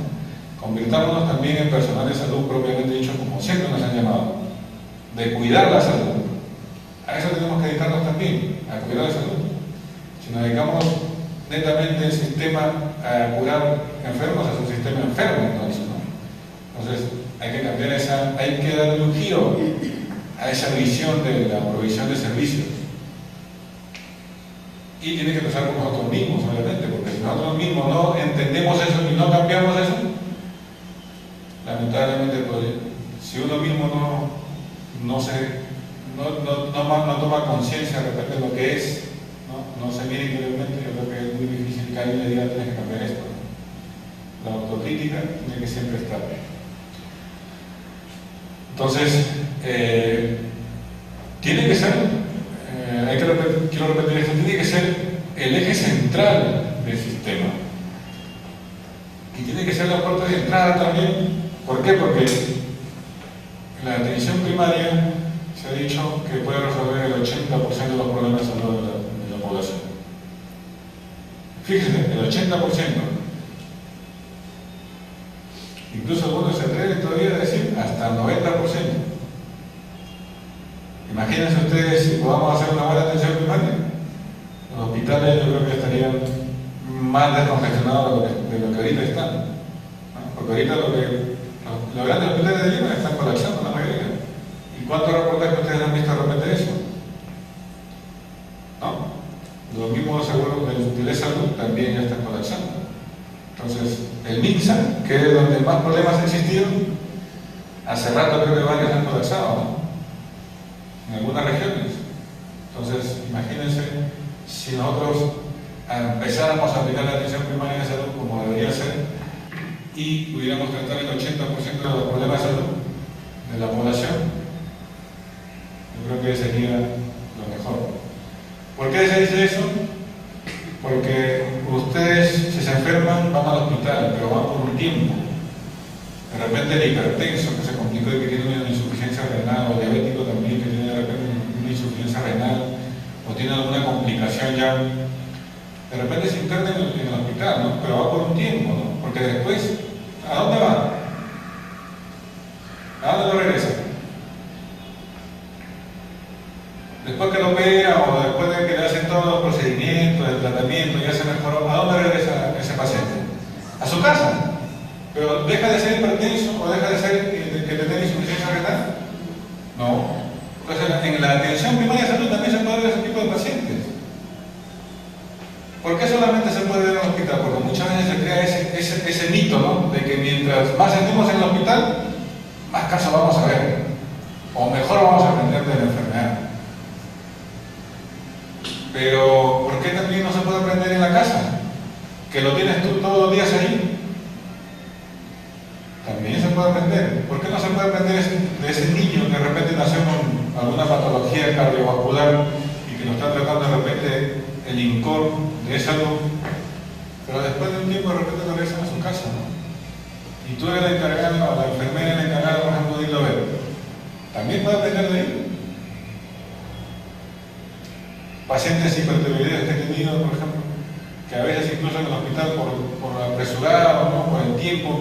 Speaker 2: Convirtámonos también en personal de salud propiamente dicho, como siempre nos han llamado, de cuidar la salud. A eso tenemos que dedicarnos también, a cuidar la salud. Si nos dedicamos netamente el sistema a curar enfermos, es un sistema enfermo entonces, ¿no? hay que darle un giro a esa visión de la provisión de servicios. Y tiene que empezar con nosotros mismos, obviamente, porque si nosotros mismos no entendemos eso y no cambiamos eso, lamentablemente, pues, si uno mismo no toma conciencia respecto de lo que es, no se mira interiormente, yo creo que es muy difícil que alguien le diga tienes que cambiar esto. La autocrítica tiene que siempre estar. Entonces, tiene que ser, quiero repetir esto, tiene que ser el eje central del sistema. Y tiene que ser la puerta de entrada también. ¿Por qué? Porque la atención primaria se ha dicho que puede resolver el 80% de los problemas de salud de la población. Fíjense, el 80%. Incluso algunos se atreven todavía a decir hasta el 90%. Imagínense ustedes si podamos hacer una buena atención primaria. Los hospitales yo creo que estarían más descongestionados de lo que ahorita están, ¿no? Porque ahorita los grandes hospitales de Lima están colapsando la mayoría. ¿Y cuántos reportajes ustedes han visto de repente eso? ¿No? Los mismos seguros de salud también ya están colapsando. Entonces, el MINSA, que es donde más problemas han existido, hace rato creo que varios han colapsado, ¿no? En algunas regiones. Entonces, imagínense si nosotros empezáramos a aplicar la atención primaria de salud como debería ser y pudiéramos tratar el 80% de los problemas de salud de la población, yo creo que sería lo mejor. ¿Por qué se dice eso? Porque ustedes, si se enferman, van al hospital, pero van por un tiempo. De repente el hipertenso que se complicó y que tiene una insuficiencia renal, o diabético también que tiene de repente una insuficiencia renal, o tiene alguna complicación ya, de repente se interna en el hospital, ¿no? Pero va por un tiempo, ¿no? Porque después, ¿a dónde va? ¿A dónde lo regresa? Después que lo opera o después de que le hacen todos los procedimientos, el tratamiento, ya se mejoró, ¿a dónde regresa ese paciente? A su casa. Pero ¿deja de ser hipertenso o deja de ser que le tenga insuficiencia renal? No. Entonces, en la atención primaria de salud también se puede ver ese tipo de pacientes. ¿Por qué solamente se puede ver en el hospital? Porque muchas veces se crea ese mito, ¿no? De que mientras más estemos en el hospital, más casos vamos a ver. O mejor vamos a aprender de la enfermedad. Pero, ¿por qué también no se puede aprender en la casa? Que lo tienes tú todos los días ahí. También se puede aprender. ¿Por qué no se puede aprender de ese niño que de repente nació con alguna patología cardiovascular y que lo está tratando de repente el INCOR de salud, pero después de un tiempo de repente lo regresan a su casa, ¿no? Y tú eres la encargada, o la enfermera la encargada, por ejemplo, de irlo a ver. También puede aprender de ahí. Pacientes hipertiroideos que he tenido, por ejemplo, que a veces incluso en el hospital por apresurado, ¿no? Por el tiempo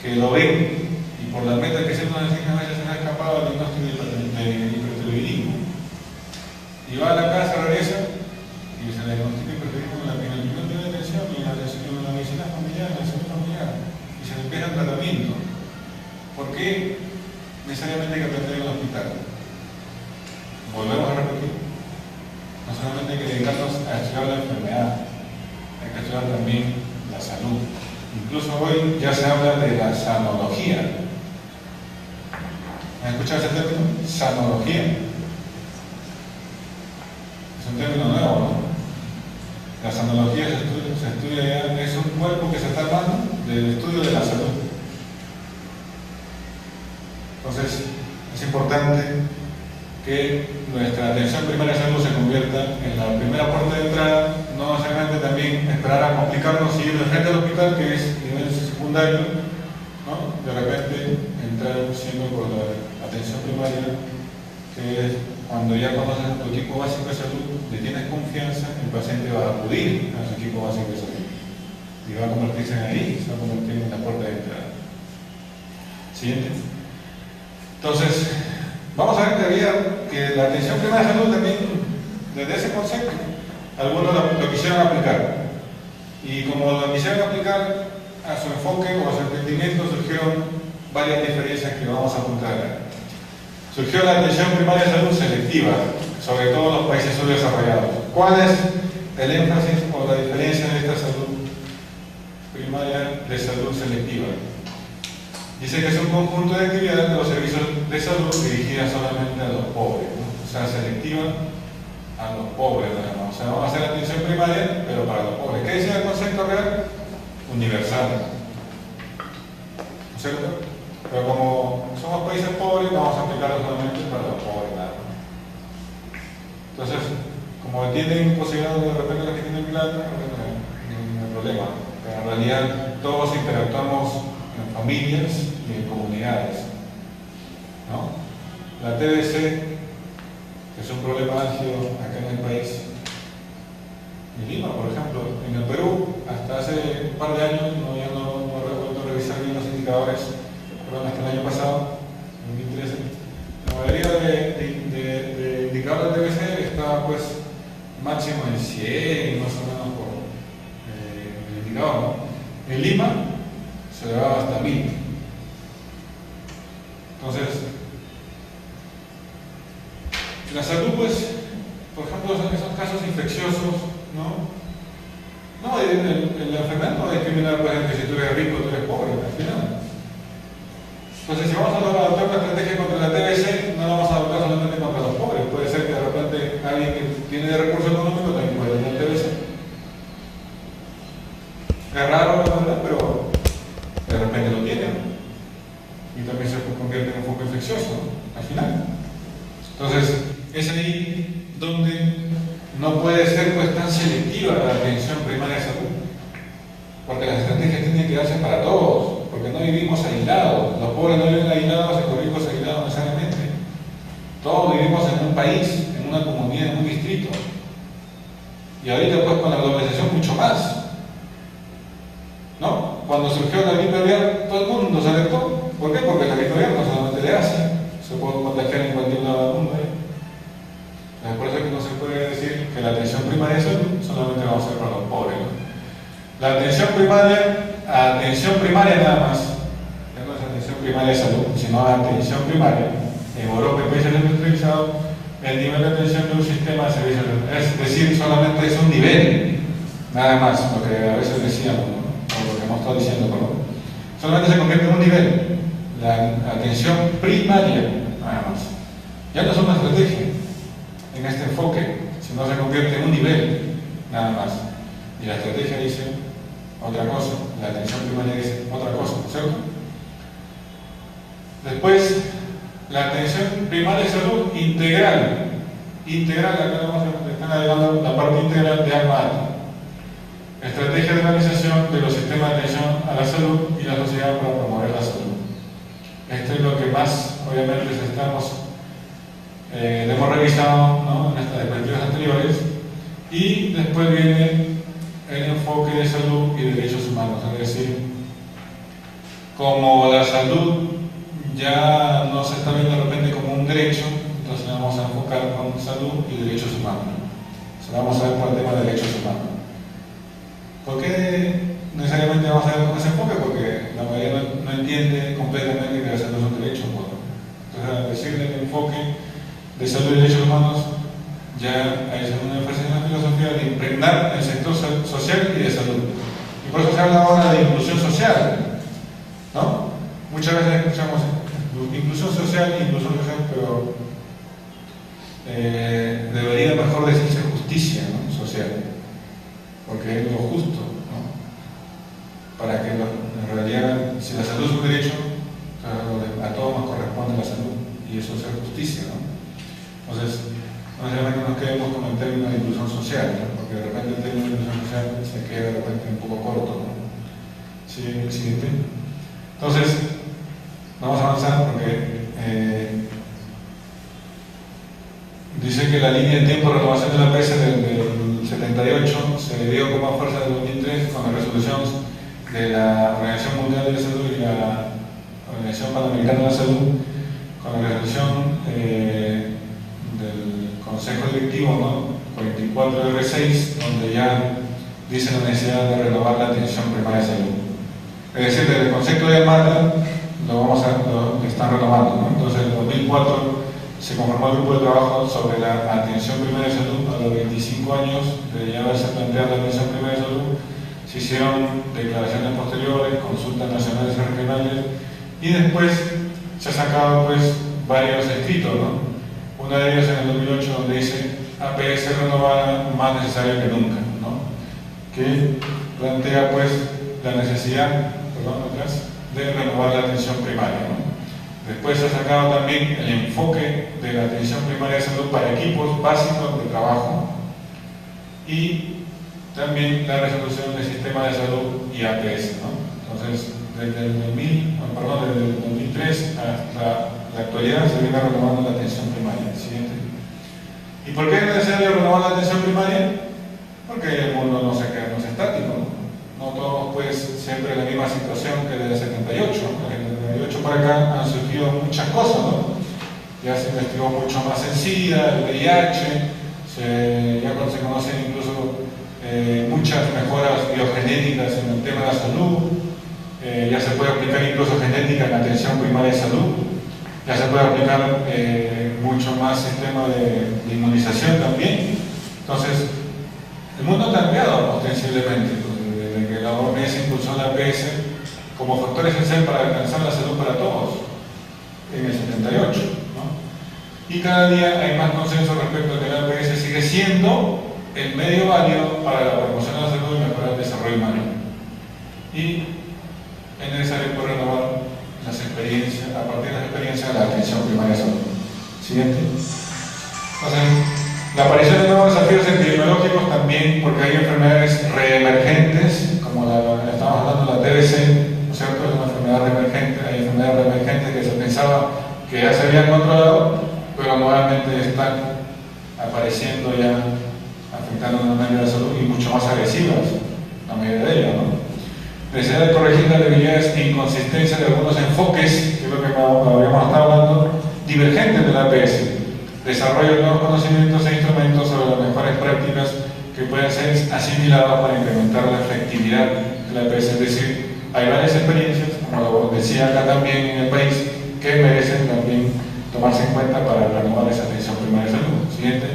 Speaker 2: que lo ven y por las metas que siempre nos dicen, a veces se ha escapado el diagnóstico de hipertiroidismo. Y va a la casa, regresa y se le diagnostica hipertiroidismo en el primer nivel de atención y en la medicina familiar, en la salud familiar, y se le empieza el tratamiento. ¿Por qué necesariamente hay que aprender en el hospital? Volvemos a repetir. No solamente hay que dedicarnos a estudiar la enfermedad, hay que estudiar también la salud. Incluso hoy ya se habla de la sanología. ¿Han escuchado ese término? Sanología. Es un término nuevo, ¿no? La sanología se estudia ya, es un cuerpo que se está armando del estudio de la salud. Entonces, es importante que nuestra atención primaria de salud se convierta en la primera puerta de entrada, no solamente también esperar a complicarnos y ir de frente al hospital, que es nivel secundario, ¿no? De repente entrar siendo por la atención primaria, que es cuando ya conoces tu equipo básico de salud, le tienes confianza, el paciente va a acudir a su equipo básico de salud y va a convertirse en ahí, se va a convertir en la puerta de entrada. Siguiente. Entonces, vamos a ver que la atención primaria de salud también, desde ese concepto, algunos lo quisieron aplicar. Y como lo quisieron aplicar a su enfoque o a su entendimiento, surgieron varias diferencias que vamos a apuntar acá. Surgió la atención primaria de salud selectiva, sobre todo en los países subdesarrollados. ¿Cuál es el énfasis o la diferencia de esta salud primaria de salud selectiva? Dice que es un conjunto de actividades de los servicios de salud dirigidas solamente a los pobres, ¿no? O sea, selectiva a los pobres, ¿no? O sea, vamos a hacer atención primaria, pero para los pobres. ¿Qué dice el concepto real? Universal, ¿no es cierto? Pero como somos países pobres, vamos a aplicarlo solamente para los pobres, nada más. Entonces, como tienen posibilidad de repente los que tienen plata, no hay problema. Pero en realidad todos interactuamos en familias y en comunidades, ¿no? La TBC, que es un problema álgido acá en el país, en Lima, por ejemplo, en el Perú, hasta hace un par de años, ya no he vuelto a revisar bien los indicadores, pero hasta el año pasado, en 2013, la mayoría de indicadores de TBC estaba pues máximo en 100, más o menos por el indicador, ¿no? En Lima se elevaba hasta 1000. Entonces, la salud, pues, por ejemplo, en esos casos infecciosos, ¿no? No, la enfermedad no discrimina, por ejemplo, si tú eres rico o tú eres pobre, al final. Entonces, si vamos a adoptar una estrategia contra la TBC, no la vamos a adoptar solamente contra los pobres. Puede ser que de repente alguien que tiene recursos económicos también puede tener TBC. Es raro, la verdad, pero de repente lo tiene, ¿no? Y también se convierte en un foco infeccioso, ¿no? Al final. Entonces, es ahí donde no puede ser pues tan selectiva la atención primaria de salud, porque las estrategias tienen que darse para todos, porque no vivimos aislados. Los pobres no viven aislados, los ricos aislados necesariamente. Todos vivimos en un país, en una comunidad, en un distrito. Y ahorita pues con la globalización mucho más, ¿no? Cuando surgió la gripe aviar, todo el mundo se alertó. ¿Por qué? Porque la gripe aviar no solamente de Asia, se puede contagiar en cualquier lado del mundo, ¿eh? Por eso es que no se puede decir que la atención primaria de salud solamente va a ser para los pobres, ¿no? La atención primaria nada más, ya no es atención primaria de salud, sino atención primaria. En Europa y países industrializados, el nivel de atención de un sistema de servicios, es decir, solamente es un nivel, nada más, lo que a veces decíamos, ¿no? O lo que hemos estado diciendo, ¿no? Solamente se convierte en un nivel, la atención primaria, nada más. Ya no es una estrategia en este enfoque, sino se convierte en un nivel, nada más. Y la estrategia dice otra cosa, la atención primaria dice otra cosa, ¿cierto? Después, la atención primaria de salud integral. Integral, acá están agregando la parte integral de AMAT. Estrategia de organización de los sistemas de atención a la salud y la sociedad para promover la salud. Esto es lo que más, obviamente, hemos revisado, ¿no? En estas diapositivas anteriores. Y después viene el enfoque de salud y derechos humanos, es decir, como la salud ya no se está viendo de repente como un derecho, entonces vamos a enfocar con salud y derechos humanos. Entonces vamos a ver por el tema de derechos humanos. ¿Por qué necesariamente vamos a ver con ese enfoque? Porque la mayoría no entiende completamente que la salud es un derecho. Bueno, entonces al decirle el enfoque de salud y derechos humanos, ya hay una énfasis en la filosofía de impregnar el sector social y de salud. Y por eso se habla ahora de inclusión social, ¿no? Muchas veces escuchamos inclusión social, pero debería mejor decirse justicia, ¿no? Social, porque es lo justo, ¿no? Para que en realidad, si la salud es un derecho, a todos nos corresponde la salud, y eso es justicia, ¿no? Entonces, no necesariamente nos quedemos con el término de inclusión social, ¿no? Porque de repente el término de inclusión social se queda de repente un poco corto, ¿no? ¿Sí? ¿Siguiente? Entonces, vamos a avanzar porque dice que la línea de tiempo de renovación de la PES del 78 se dio con más fuerza en 2003 con la resolución de la Organización Mundial de la Salud y la Organización Panamericana de la Salud, con la resolución del Consejo Directivo, ¿no? 44R6, donde ya dice la necesidad de renovar la atención primaria de salud. Es decir, desde el concepto de AMATA, lo están retomando, ¿no? Entonces, en 2004 se conformó el grupo de trabajo sobre la atención primaria de salud. A los 25 años de ya haberse planteado la atención primaria de salud, se hicieron declaraciones posteriores, consultas nacionales y regionales, y después se ha sacado pues varios escritos, ¿no? Una de ellas en el 2008, donde dice APS renovada, más necesario que nunca, ¿no? Que plantea pues la necesidad, de renovar la atención primaria, ¿no? Después se ha sacado también el enfoque de la atención primaria de salud para equipos básicos de trabajo y también la resolución del sistema de salud y APS, ¿no? Entonces, desde el 2003 hasta la actualidad se viene renovando la atención primaria. Siguiente. ¿Y por qué es necesario renovar la atención primaria? Porque el mundo no se queda estático, ¿no? No todos pues siempre en la misma situación que desde el 78. Desde el 78 para acá han surgido muchas cosas, ¿no? Ya se investigó mucho más en SIDA, el VIH, ya se conocen incluso muchas mejoras biogenéticas en el tema de la salud, ya se puede aplicar incluso genética en atención primaria de salud, ya se puede aplicar mucho más sistema de inmunización también. Entonces, el mundo ha cambiado ostensiblemente. Que la OMS impulsó la APS como factor esencial para alcanzar la salud para todos en el 78, ¿no? Y cada día hay más consenso respecto a que la APS sigue siendo el medio válido para la promoción de la salud y mejorar el desarrollo humano. Y es necesario renovar las experiencias, a partir de las experiencias de la atención primaria de salud. Siguiente. Entonces, la aparición de nuevos desafíos epidemiológicos también, porque hay enfermedades reemergentes, como estamos hablando de la TBC, ¿no es cierto? Es una enfermedad reemergente. Hay enfermedades reemergentes que se pensaba que ya se habían controlado, pero nuevamente están apareciendo ya, afectando una mayoría de la salud y mucho más agresivas, la mayoría de ellas, ¿no? Necesidad de corregir las debilidades e inconsistencias de algunos enfoques, que es lo que habíamos estado hablando, divergentes de la APS. Desarrollo de nuevos conocimientos e instrumentos sobre las mejores prácticas que pueden ser asimiladas para incrementar la efectividad de la APS. Es decir, hay varias experiencias, como lo decía acá también en el país, que merecen también tomarse en cuenta para renovar esa atención primaria de salud. Siguiente.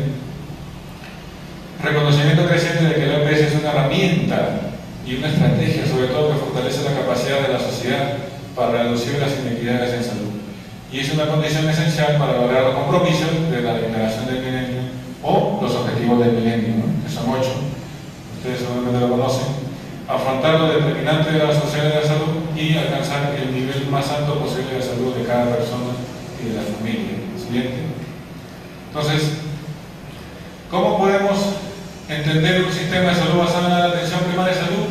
Speaker 2: Reconocimiento creciente de que la APS es una herramienta y una estrategia, sobre todo, que fortalece la capacidad de la sociedad para reducir las inequidades en salud. Y es una condición esencial para lograr los compromisos de la Declaración del Milenio o los Objetivos del Milenio, ¿no? Que son 8. Ustedes seguramente lo conocen. Afrontar lo determinante de la sociedad de la salud y alcanzar el nivel más alto posible de salud de cada persona y de la familia. Siguiente. Entonces, ¿cómo podemos entender un sistema de salud basado en la atención primaria de salud?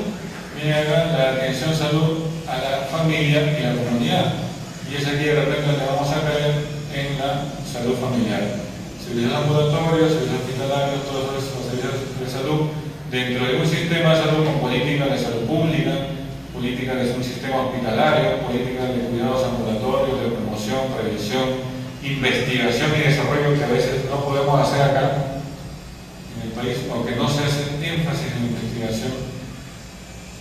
Speaker 2: Viene acá la atención salud a la familia y a la comunidad. Y es aquí de repente donde vamos a caer en la salud familiar. Servicios ambulatorios, servicios hospitalarios, todos los servicios de salud dentro de un sistema de salud con políticas de salud pública, políticas de un sistema hospitalario, políticas de cuidados ambulatorios, de promoción, prevención, investigación y desarrollo que a veces no podemos hacer acá en el país, aunque no se hace énfasis en la investigación.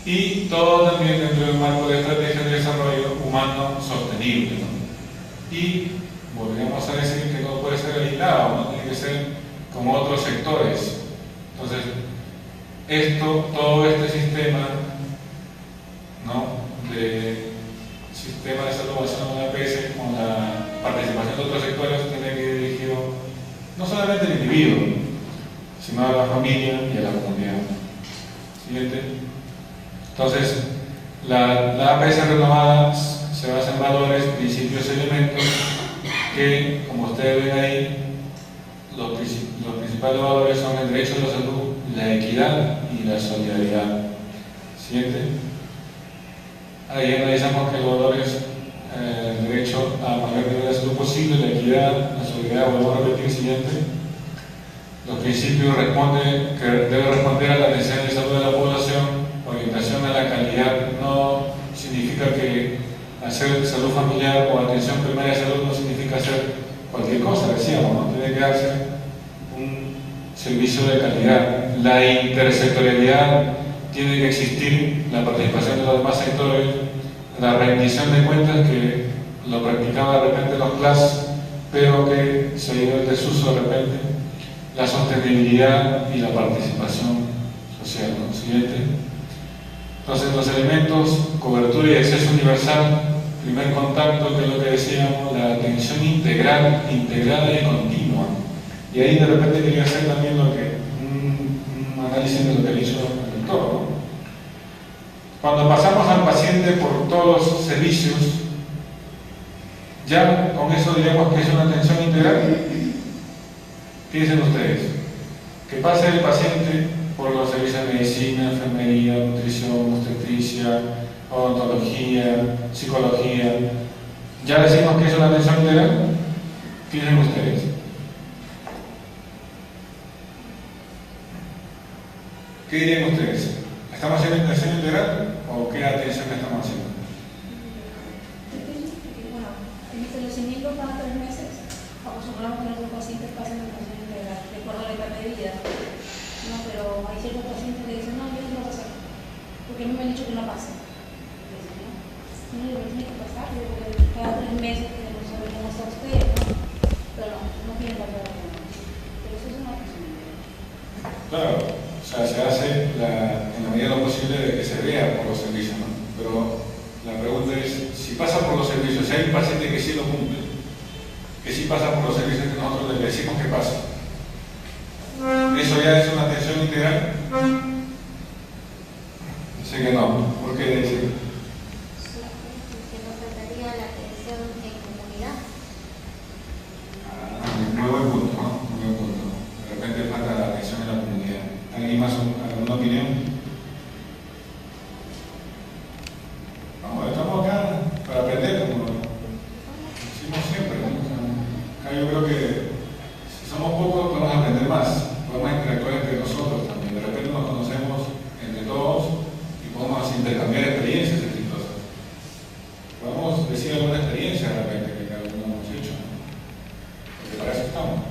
Speaker 2: Y todo también dentro del marco de estrategias de desarrollo humano sostenible, ¿no? Y volvemos a decir que no puede ser aislado, no tiene que ser como otros sectores. Entonces, todo este sistema, ¿no?, de sistema de salud basado en la APS, con la participación de otros sectores, tiene que ir dirigido no solamente al individuo, sino a la familia y a la comunidad. Siguiente. Entonces, la APS renovada se basa en valores, principios y elementos que, como ustedes ven ahí, los principales valores son el derecho a la salud, la equidad y la solidaridad. Siguiente. Ahí analizamos que los valores, el derecho a mayor nivel de salud posible, la equidad, la solidaridad, vuelvo a repetir, siguiente. Los principios que debe responder a la necesidad de salud de la población. Orientación a la calidad no significa que hacer salud familiar o atención primaria de salud no significa hacer cualquier cosa, decíamos, ¿no? Tiene que darse un servicio de calidad. La intersectorialidad, tiene que existir la participación de los demás sectores la rendición de cuentas que lo practicaba de repente los clases, pero que se dio el desuso de repente, la sostenibilidad y la participación social, ¿no? Siguiente. Entonces, los elementos, cobertura y acceso universal, primer contacto, que es lo que decíamos, la atención integral, integrada y continua. Y ahí de repente quería hacer también un análisis de lo que hizo el doctor, ¿no? Cuando pasamos al paciente por todos los servicios, ya con eso diríamos que es una atención integral. ¿Qué dicen ustedes? Que pase el paciente por los servicios de medicina, enfermería, nutrición, obstetricia, odontología, psicología. ¿Ya decimos que es una atención integral? ¿Qué dicen ustedes? ¿Qué dirían ustedes? ¿Estamos haciendo atención integral o qué atención estamos haciendo?
Speaker 3: Bueno, en mi establecimiento cada 3 meses acostumbramos que nuestros pacientes pasen la atención integral, de acuerdo a la etapa de vida. No, pero hay ciertos pacientes que dicen, no, yo no lo voy a hacer, porque a mí me han dicho que no pase. No, yo tiene que pasar, porque cada 3 meses tenemos que saber cómo está usted, ¿no? Pero no quieren pasar. Pero eso es una atención integral.
Speaker 2: Claro. O sea, se hace en la medida de lo posible de que se vea por los servicios, ¿no? Pero la pregunta es, si pasa por los servicios, si hay un paciente que sí lo cumple, que sí pasa por los servicios que nosotros le decimos que pasa, ¿eso ya es una atención integral? Sé que no. ¿Por qué decir?
Speaker 4: Que no faltaría la atención en comunidad.
Speaker 2: Muy buen punto, ¿no? Muy buen punto. De repente falta la atención en la comunidad. ¿Alguien más alguna opinión? No, estamos acá para aprender, como decimos siempre, ¿no? Acá yo creo que si somos pocos podemos aprender más, podemos interactuar entre nosotros también. De repente nos conocemos entre todos y podemos intercambiar experiencias exitosas. Podemos decir alguna experiencia de repente que cada uno hemos hecho, ¿no? Porque para eso estamos,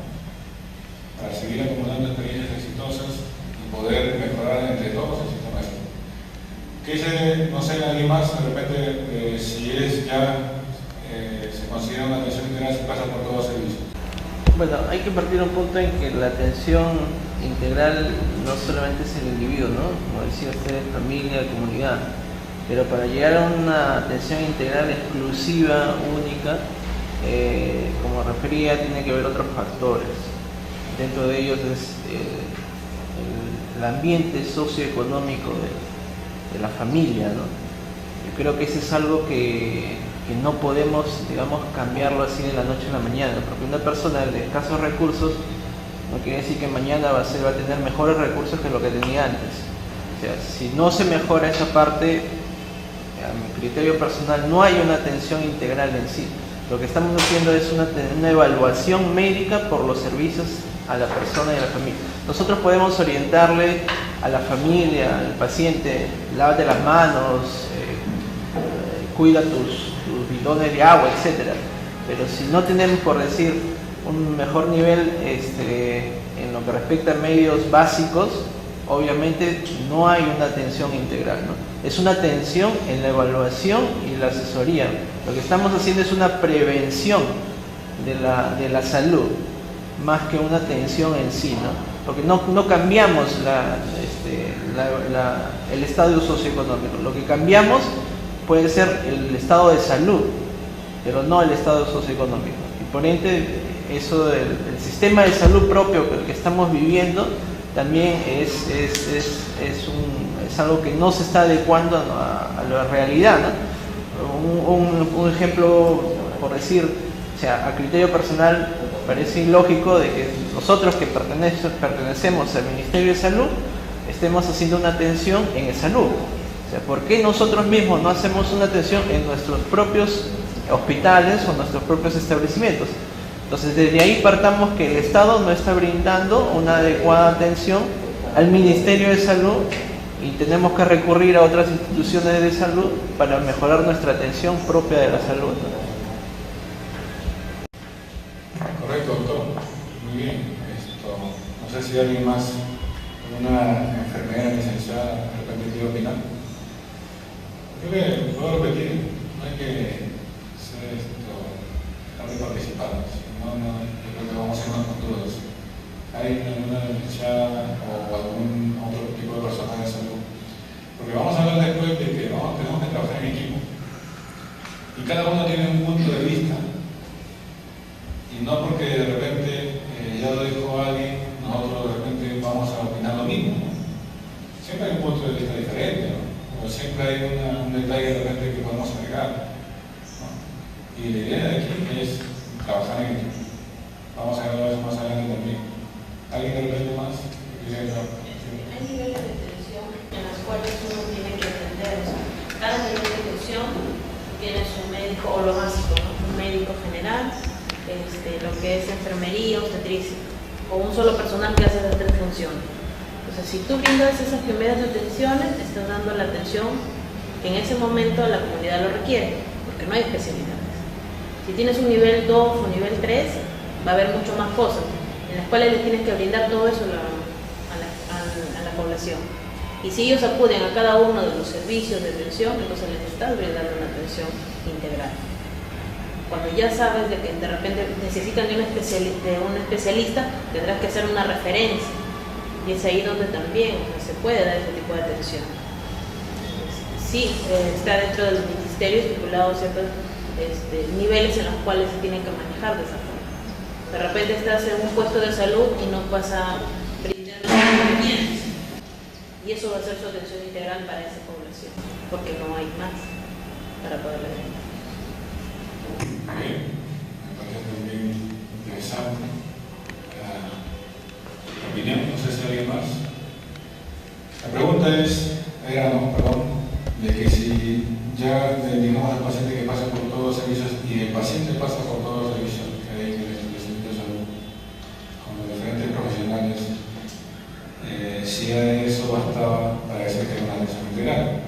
Speaker 2: para seguir acumulando experiencias exitosas, poder mejorar entre todos el sistema de salud. ¿Qué dice, no sé, alguien más, de repente, si es ya, se considera una atención integral si pasa por todos los servicios?
Speaker 5: Bueno, hay que partir de un punto en que la atención integral no solamente es el individuo, ¿no? Como decía usted, familia, comunidad, pero para llegar a una atención integral exclusiva, única, como refería, tiene que haber otros factores. Dentro de ellos es el ambiente socioeconómico de la familia, ¿no? Yo creo que ese es algo que no podemos, digamos, cambiarlo así de la noche a la mañana, porque una persona de escasos recursos no quiere decir que mañana va a tener mejores recursos que lo que tenía antes. O sea, si no se mejora esa parte, a mi criterio personal, no hay una atención integral en sí. Lo que estamos haciendo es una evaluación médica por los servicios a la persona y a la familia. Nosotros podemos orientarle a la familia, al paciente, lávate las manos, cuida tus bidones de agua, etc. Pero si no tenemos, por decir, un mejor nivel en lo que respecta a medios básicos, obviamente no hay una atención integral, ¿no? Es una atención en la evaluación y la asesoría. Lo que estamos haciendo es una prevención de la salud, más que una atención en sí, ¿no? Porque no cambiamos el estado socioeconómico. Lo que cambiamos puede ser el estado de salud, pero no el estado socioeconómico. Y por ende, eso del sistema de salud propio que estamos viviendo también es algo que no se está adecuando a la realidad, ¿no? Un ejemplo, por decir, o sea, a criterio personal, parece ilógico de que nosotros que pertenecemos al Ministerio de Salud estemos haciendo una atención en salud. O sea, ¿por qué nosotros mismos no hacemos una atención en nuestros propios hospitales o nuestros propios establecimientos? Entonces, desde ahí partamos que el Estado no está brindando una adecuada atención al Ministerio de Salud y tenemos que recurrir a otras instituciones de salud para mejorar nuestra atención propia de la salud, ¿no?
Speaker 2: Correcto, doctor. Muy bien. No sé si alguien más, una enfermera licenciada, de repente quiere opinar. Creo que puedo repetir. que estar muy participados. Yo creo que vamos a ser más contudos. Hay alguna licenciada o algún otro tipo de personal de salud. Porque vamos a hablar después de que tenemos que trabajar en equipo. Y cada uno tiene un punto de vista. Y no porque de repente ya lo dijo alguien, nosotros de repente vamos a opinar lo mismo, ¿no? Siempre hay un punto de vista diferente, ¿no? O siempre hay un detalle de repente que podemos agregar, ¿no? Y la idea de aquí es trabajar en equipo. Vamos a ver eso más adelante también. ¿Alguien de repente más?
Speaker 4: Hay niveles de tensión en los cuales uno tiene que entender. O sea, cada nivel de tensión tiene su médico, o lo básico, ¿no? Un médico general, lo que es enfermería, obstetricia, o un solo personal que hace las tres funciones. Entonces, si tú brindas esas primeras atenciones, estás dando la atención que en ese momento la comunidad lo requiere, porque no hay especialidades. Si tienes un nivel 2 o nivel 3, va a haber mucho más cosas, en las cuales le tienes que brindar todo eso a la población. Y si ellos acuden a cada uno de los servicios de atención, entonces les estás brindando una atención integral. Cuando ya sabes de que de repente necesitan de un especialista, tendrás que hacer una referencia. Y es ahí donde también se puede dar ese tipo de atención. Sí, está dentro del ministerio estipulado ciertos niveles en los cuales se tienen que manejar de esa forma. De repente estás en un puesto de salud y no vas a brindar los requerimientos. Y eso va a ser su atención integral para esa población, porque no hay más para poderle brindar.
Speaker 2: Bien, me parece también interesante la opinión, no sé si alguien más. La pregunta de que si ya le digamos al paciente que pasa por todos los servicios y el paciente pasa por todos los servicios que hay en el establecimiento de salud, con los diferentes profesionales, si a eso bastaba para decir que era una atención integral.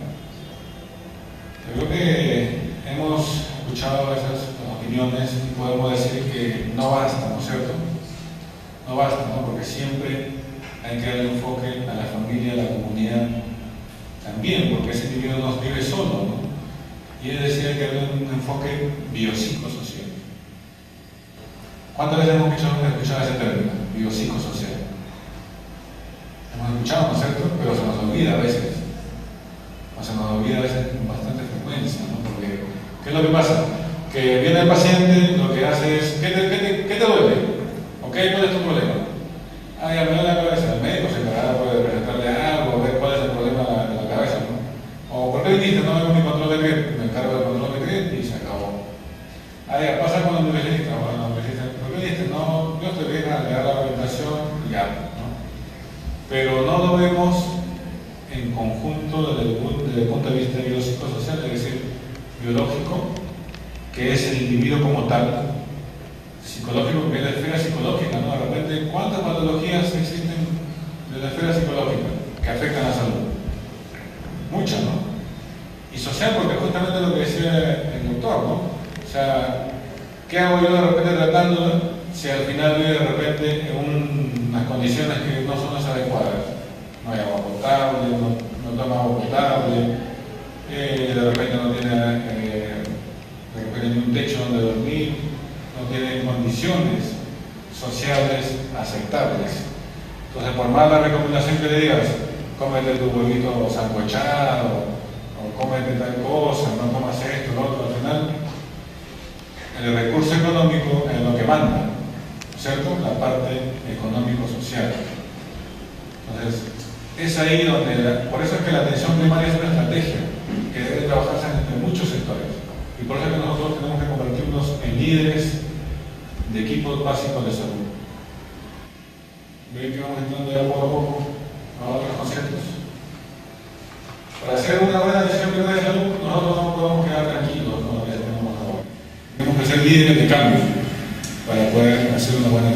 Speaker 2: Yo creo que hemos escuchado esas opiniones y podemos decir que no basta, ¿no es cierto? No basta, ¿no? Porque siempre hay que darle enfoque a la familia, a la comunidad también, porque ese individuo no vive solo, ¿no? Y es decir, hay que darle un enfoque biopsicosocial. ¿Cuántas veces hemos escuchado ese término? Biopsicosocial. Hemos escuchado, ¿no es cierto? Pero se nos olvida a veces. O se nos olvida a veces con bastante frecuencia, ¿no? Porque, ¿qué es lo que pasa? Que viene el paciente, lo que hace es, ¿qué te duele? ¿Ok? ¿Cuál es tu problema? Ah, ya me duele la cabeza. El médico se encargará de presentarle algo, ver cuál es el problema de la cabeza, ¿no? O, ¿por qué viniste? No vengo mi control de crédito. Me encargo del control de crédito y se acabó. Ah, ya, pasa con el nutricionista. Bueno, me dice, ¿por qué viniste? No, yo estoy bien, le da la orientación y ya, ¿no? Pero no lo vemos en conjunto desde el punto de vista biopsicosocial, es decir, biológico, que es el individuo como tal, psicológico, que es la esfera psicológica, ¿no? De repente, ¿cuántas patologías existen de la esfera psicológica que afectan a la salud? Muchas, ¿no? Y social, porque justamente lo que decía el doctor, ¿no? O sea, ¿qué hago yo de repente tratándola si al final vive de repente en unas condiciones que no son las adecuadas? No hay agua potable, no toma agua potable, de repente no tiene ni un techo donde dormir, no tiene condiciones sociales aceptables. Entonces, por más la recomendación que le digas, cómete tu huevito sancochado, o cómete tal cosa, no comas esto, lo otro, al final, el recurso económico es lo que manda, ¿cierto? La parte económico-social. Entonces, es ahí donde, por eso es que la atención primaria es una estrategia que debe trabajarse entre muchos sectores. Y por eso es que nosotros tenemos que convertirnos en líderes de equipos básicos de salud. Ven que vamos entrando ya poco a poco a otros conceptos. Para hacer una buena atención primaria de salud, nosotros no podemos quedar tranquilos con lo que tenemos ahora. Tenemos que ser líderes de cambio para poder hacer una buena atención.